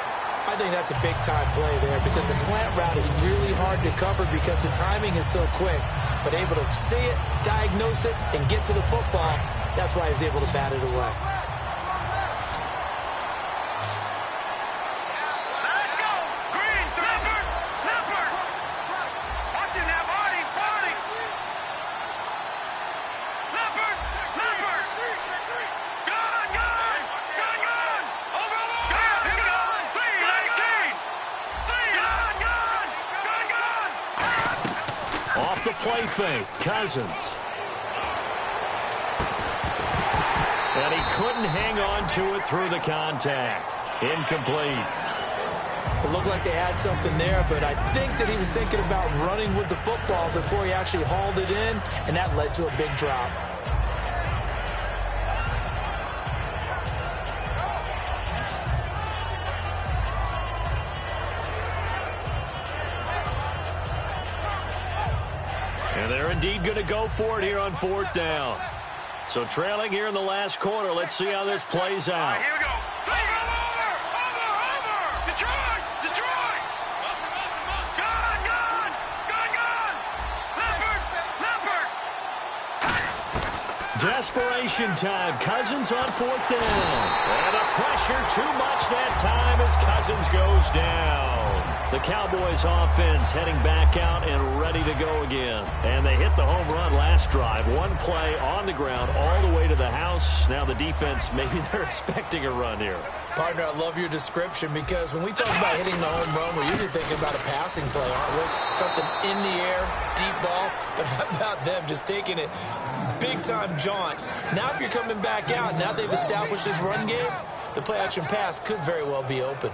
I think that's a big-time play there because the slant route is really hard to cover because the timing is so quick. But able to see it, diagnose it, and get to the football, that's why he was able to bat it away. Let's go! Green, Snapper! Snapper! Watching that body! Body! Snapper! Snapper! Gun! Gun! Gun! Gun! Over! Gun! Gun! 319! 3 gun! Gun! Gun! Off the play fake, Cousins. And he couldn't hang on to it through the contact. Incomplete. It looked like they had something there, but I think that he was thinking about running with the football before he actually hauled it in, and that led to a big drop. And they're indeed going to go for it here on 4th down. So trailing here in the last quarter. Let's see how this plays out. Here we go. Over! Detroit! Detroit! Gun! Gun! Gun! Gun! Leopard! Leopard! Desperation time. Cousins on 4th down. And the pressure too much that time as Cousins goes down. The Cowboys offense heading back out and ready to go again. And they hit the home run last drive. One play on the ground all the way to the house. Now the defense, maybe they're expecting a run here. Partner, I love your description because when we talk about hitting the home run, we're usually thinking about a passing play, aren't we? Something in the air, deep ball. But how about them just taking it big-time jaunt? Now if you're coming back out, now they've established this run game, the play-action pass could very well be open.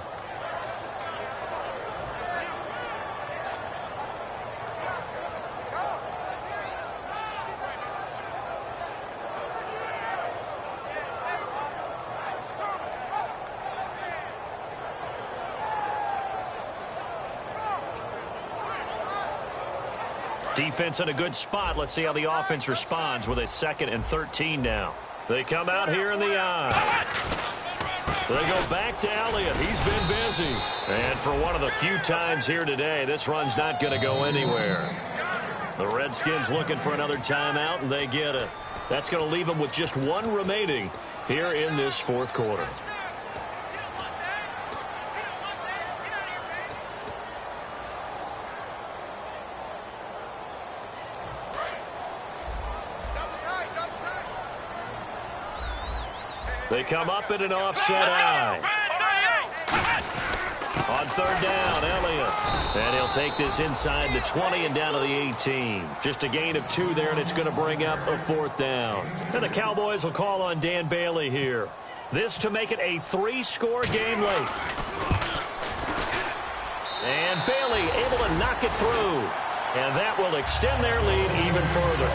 Defense in a good spot. Let's see how the offense responds with a 2nd and 13 now. They come out here in the eye. They go back to Elliott. He's been busy. And for one of the few times here today, this run's not going to go anywhere. The Redskins looking for another timeout, and they get it. That's going to leave them with just one remaining here in this 4th quarter. They come up in an offset eye. On 3rd down, Elliott. And he'll take this inside the 20 and down to the 18. Just a gain of 2 there, and it's going to bring up a 4th down. And the Cowboys will call on Dan Bailey here. This to make it a 3-score game late. And Bailey able to knock it through. And that will extend their lead even further.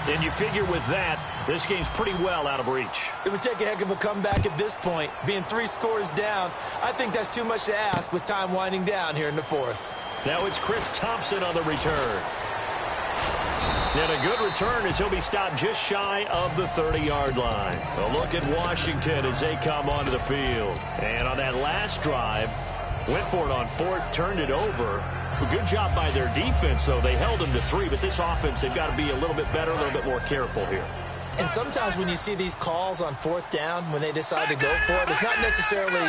And you figure with that, this game's pretty well out of reach. It would take a heck of a comeback at this point. Being 3 scores down, I think that's too much to ask with time winding down here in the 4th. Now it's Chris Thompson on the return. And a good return as he'll be stopped just shy of the 30-yard line. A look at Washington as they come onto the field. And on that last drive, went for it on 4th, turned it over. A good job by their defense, though. They held them to 3, but this offense, they've got to be a little bit better, a little bit more careful here. And sometimes when you see these calls on 4th down, when they decide to go for it, it's not necessarily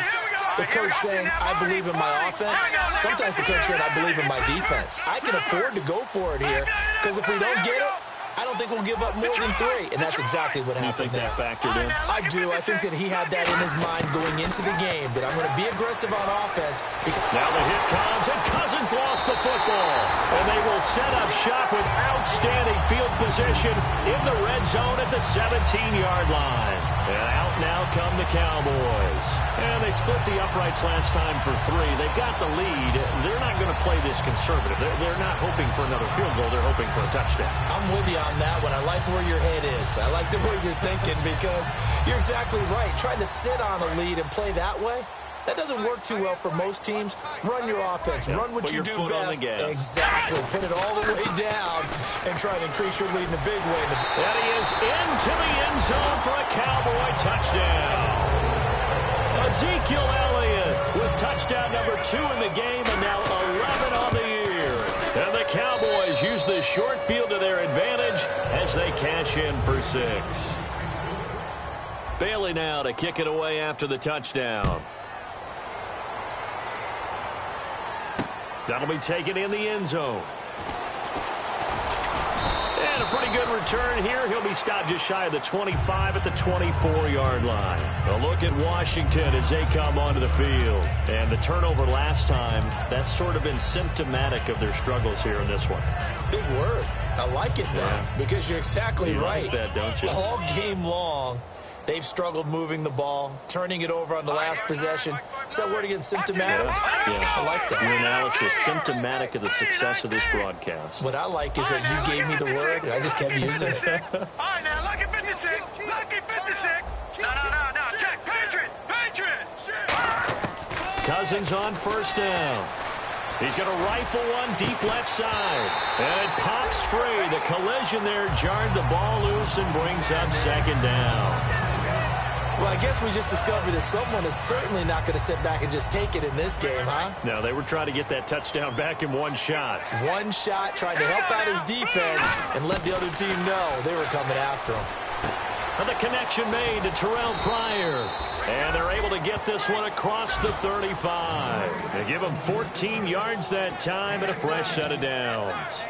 the coach saying, I believe in my offense. Sometimes the coach saying, I believe in my defense. I can afford to go for it here, because if we don't get it, I don't think we'll give up more than 3, and that's exactly what happened there. You think that factored in? I do. I think that he had that in his mind going into the game, that I'm going to be aggressive on offense. Now the hit comes, and Cousins lost the football. And they will set up shop with outstanding field position in the red zone at the 17-yard line. And out now come the Cowboys. And they split the uprights last time for 3. They've got the lead. They're not going to play this conservative. They're not hoping for another field goal. They're hoping for a touchdown. I'm with you on that one. I like where your head is. I like the way you're thinking because you're exactly right. Trying to sit on a lead and play that way, that doesn't work too well for most teams. Run your offense. Run what you do best. Exactly. Put it all the way down and try to increase your lead in a big way. And he is into the end zone for a Cowboy touchdown. Ezekiel Elliott Touchdown number 2 in the game, and now 11 on the year. And the Cowboys use the short field to their advantage as they cash in for 6. Bailey now to kick it away after the touchdown. That'll be taken in the end zone. And a pretty good return here. He'll be stopped just shy of the 25 at the 24-yard line. A look at Washington as they come onto the field. And the turnover last time, that's sort of been symptomatic of their struggles here in this one. Big word. I like it, though, because you're exactly right. You like that, don't you? All game long, they've struggled moving the ball, turning it over on the last possession. Is that word again, symptomatic? Yeah. I like that. Your analysis, symptomatic of the success of this broadcast. What I like is that you gave me the word, and I just kept using it. All right, now, lucky 56. Lucky 56. No. Check. Patriot. Cousins on first down. He's going to rifle one deep left side. And it pops free. The collision there jarred the ball loose and brings up second down. Well, I guess we just discovered that someone is certainly not going to sit back and just take it in this game, huh? No, they were trying to get that touchdown back in one shot. One shot, trying to help out his defense and let the other team know they were coming after him. And the connection made to Terrell Pryor. And they're able to get this one across the 35. They give him 14 yards that time and a fresh set of downs.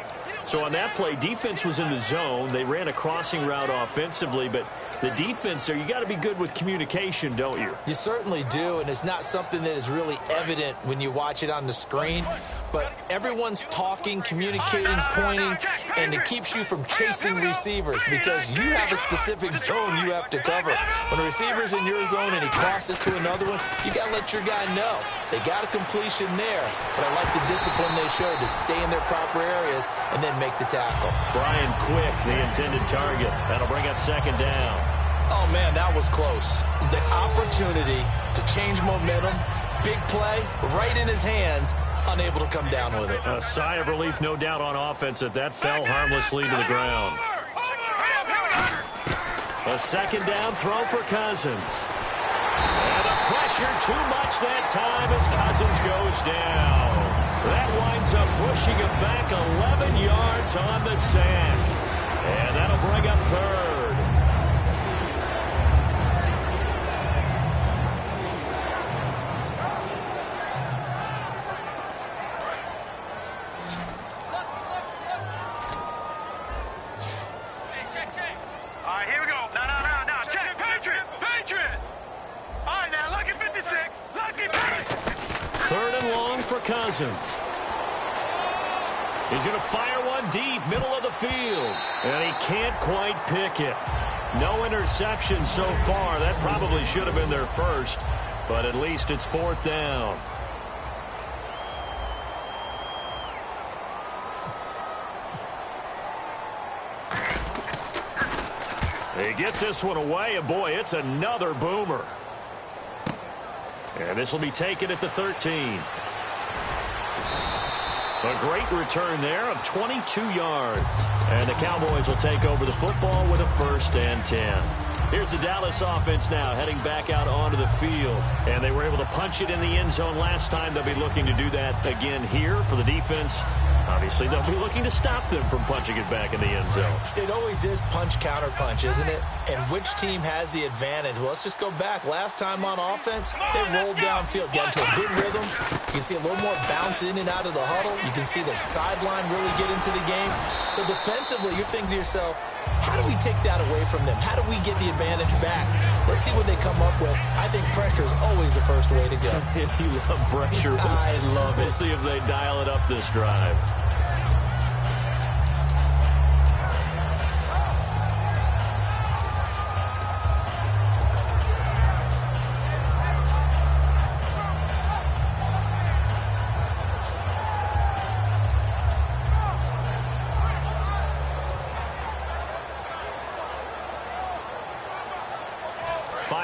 So on that play, defense was in the zone. They ran a crossing route offensively, but the defense there, you got to be good with communication, don't you? You certainly do, and it's not something that is really evident when you watch it on the screen. But everyone's talking, communicating, pointing, and it keeps you from chasing receivers because you have a specific zone you have to cover. When a receiver's in your zone and he crosses to another one, you got to let your guy know. They got a completion there, but I like the discipline they showed to stay in their proper areas and then make the tackle. Brian Quick, the intended target. That'll bring up second down. Oh, man, that was close. The opportunity to change momentum, big play, right in his hands, unable to come down with it. A sigh of relief, no doubt, on offense that fell harmlessly to the ground. A second down throw for Cousins. And the pressure too much that time as Cousins goes down. That winds up pushing him back 11 yards on the sack. And that'll bring up third. Cousins. He's going to fire one deep, middle of the field. And he can't quite pick it. No interception so far. That probably should have been their first. But at least it's fourth down. He gets this one away, and boy, it's another boomer. And this will be taken at the 13. A great return there of 22 yards. And the Cowboys will take over the football with a 1st and 10. Here's the Dallas offense now heading back out onto the field. And they were able to punch it in the end zone last time. They'll be looking to do that again here for the defense. Obviously, they'll be looking to stop them from punching it back in the end zone. It always is punch-counter-punch, isn't it? And which team has the advantage? Well, let's just go back. Last time on offense, they rolled downfield, got into a good rhythm. You can see a little more bounce in and out of the huddle. You can see the sideline really get into the game. So defensively, you're thinking to yourself, how do we take that away from them? How do we get the advantage back? Let's see what they come up with. I think pressure is always the first way to go. You love pressure. I love it. We'll see if they dial it up this drive.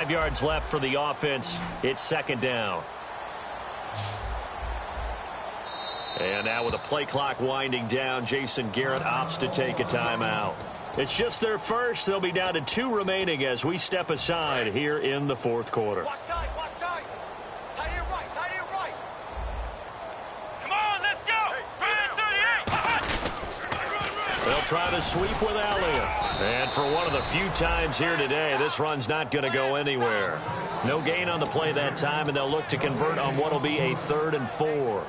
Yards left for the offense. It's second down. And now with the play clock winding down, Jason Garrett opts to take a timeout. It's just their first. They'll be down to 2 remaining as we step aside here in the fourth quarter. Watch tight. Tight end right. They'll try to sweep with Elliott. And for one of the few times here today, this run's not going to go anywhere. No gain on the play that time, and they'll look to convert on what will be a 3rd and 4.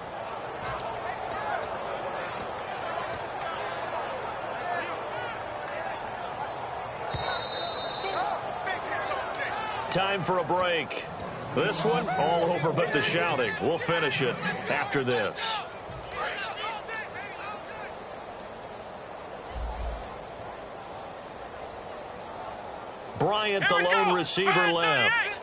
Time for a break. This one, all over but the shouting. We'll finish it after this. Bryant, the lone receiver, left.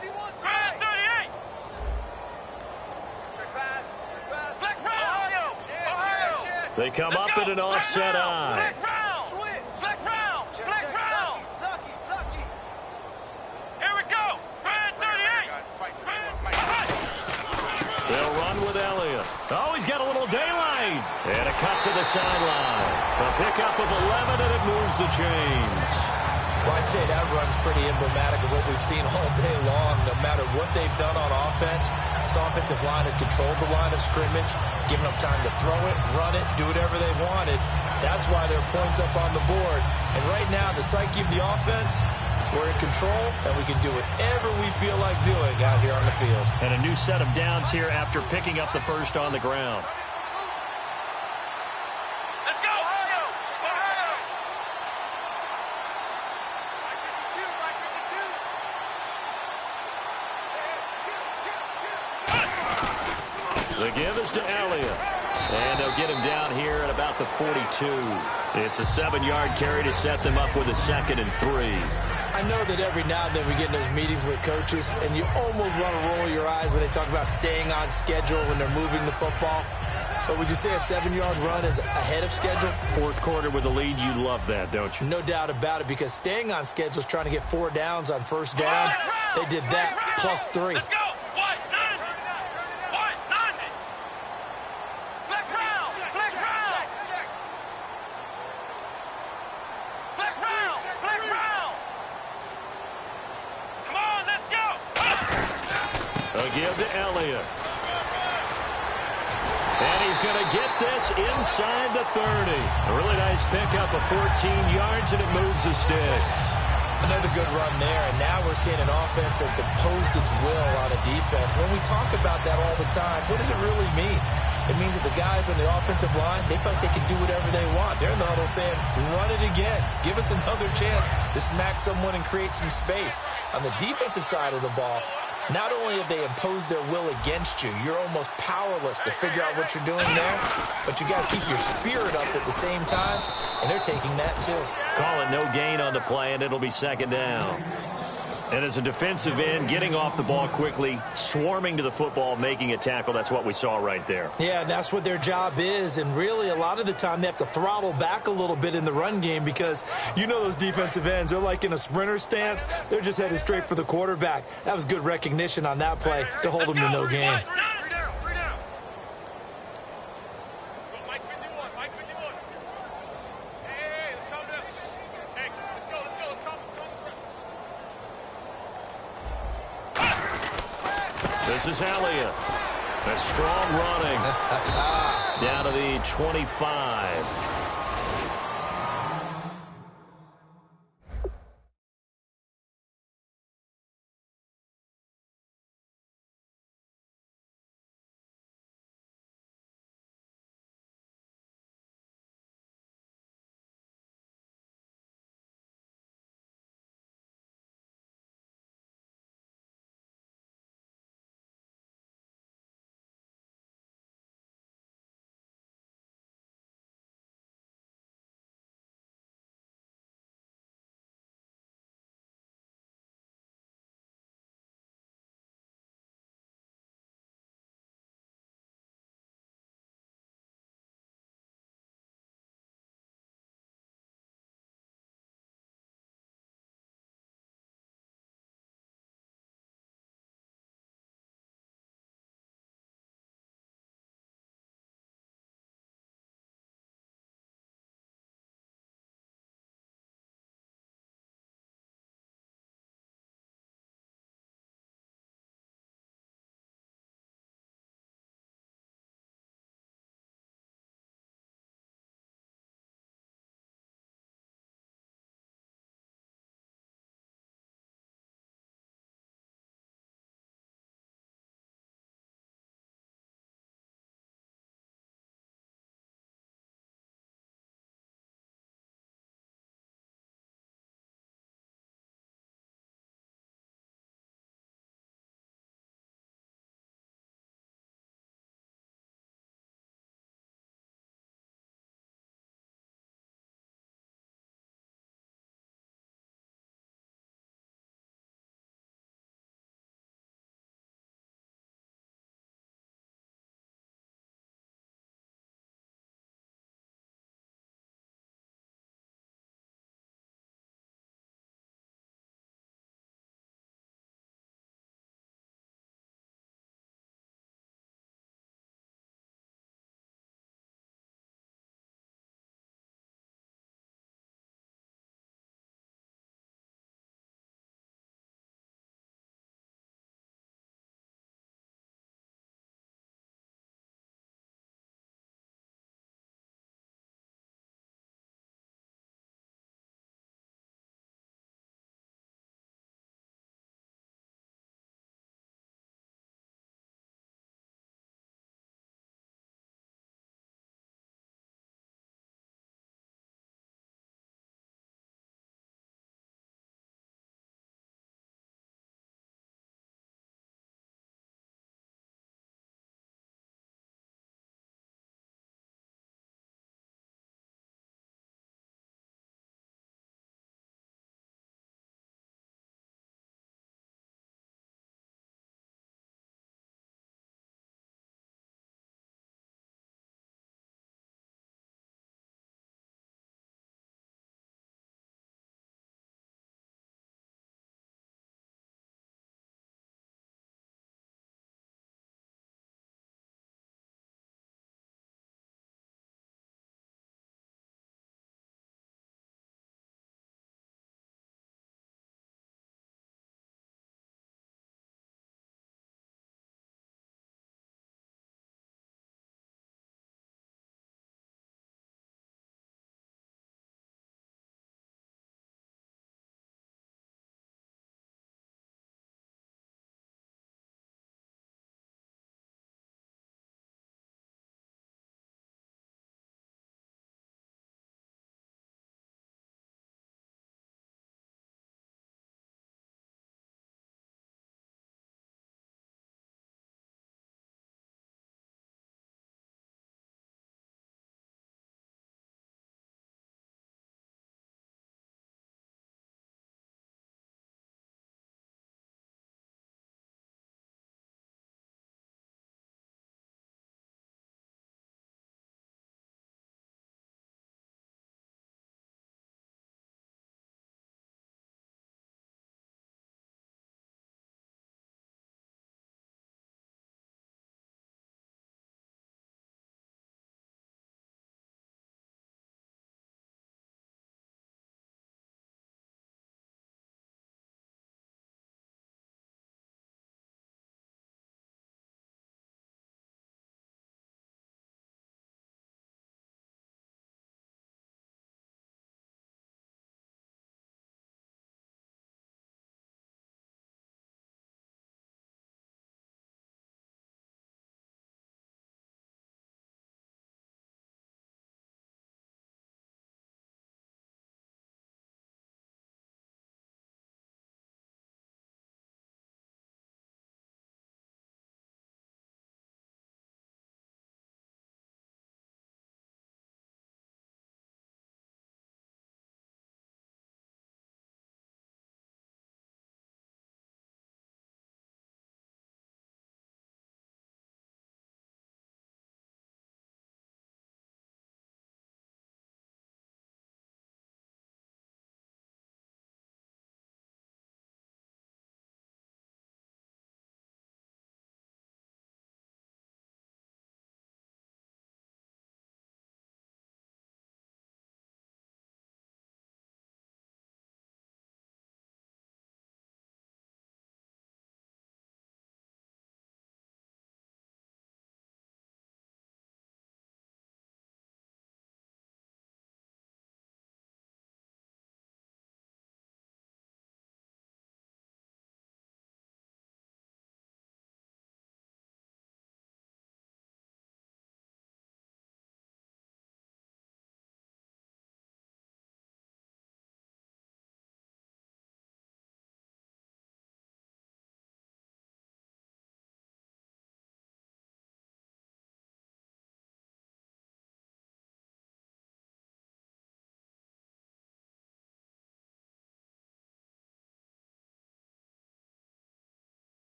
They come up in an offset eye. They'll run with Elliott. Oh, he's got a little daylight. And a cut to the sideline. A pickup of 11, and it moves the chains. Well, I'd say that run's pretty emblematic of what we've seen all day long. No matter what they've done on offense, this offensive line has controlled the line of scrimmage, given them time to throw it, run it, do whatever they wanted. That's why there are points up on the board. And right now, the psyche of the offense, we're in control, and we can do whatever we feel like doing out here on the field. And a new set of downs here after picking up the first on the ground. Let's go, Ohio! Ohio! The give is to Elliott. And they'll get him down here at about the 42. It's a 7-yard carry to set them up with a 2nd and 3. I know that every now and then we get in those meetings with coaches, and you almost want to roll your eyes when they talk about staying on schedule when they're moving the football. But would you say a 7-yard run is ahead of schedule? 4th quarter with a lead, you love that, don't you? No doubt about it, because staying on schedule is trying to get 4 downs on first down. They did that plus 3. Let's go! Give to Elliott. And he's going to get this inside the 30. A really nice pickup of 14 yards, and it moves the sticks. Another good run there, and now we're seeing an offense that's imposed its will on a defense. When we talk about that all the time, what does it really mean? It means that the guys on the offensive line, they feel like they can do whatever they want. They're in the huddle saying, run it again. Give us another chance to smack someone and create some space. On the defensive side of the ball, not only have they imposed their will against you, you're almost powerless to figure out what you're doing there, but you got to keep your spirit up at the same time, and they're taking that too. Call it no gain on the play, and it'll be 2nd down. And as a defensive end, getting off the ball quickly, swarming to the football, making a tackle, that's what we saw right there. Yeah, and that's what their job is. And really, a lot of the time, they have to throttle back a little bit in the run game because you know those defensive ends, they're like in a sprinter stance. They're just headed straight for the quarterback. That was good recognition on that play to hold them to no gain. This is Elliott. A strong running. Down to the 25.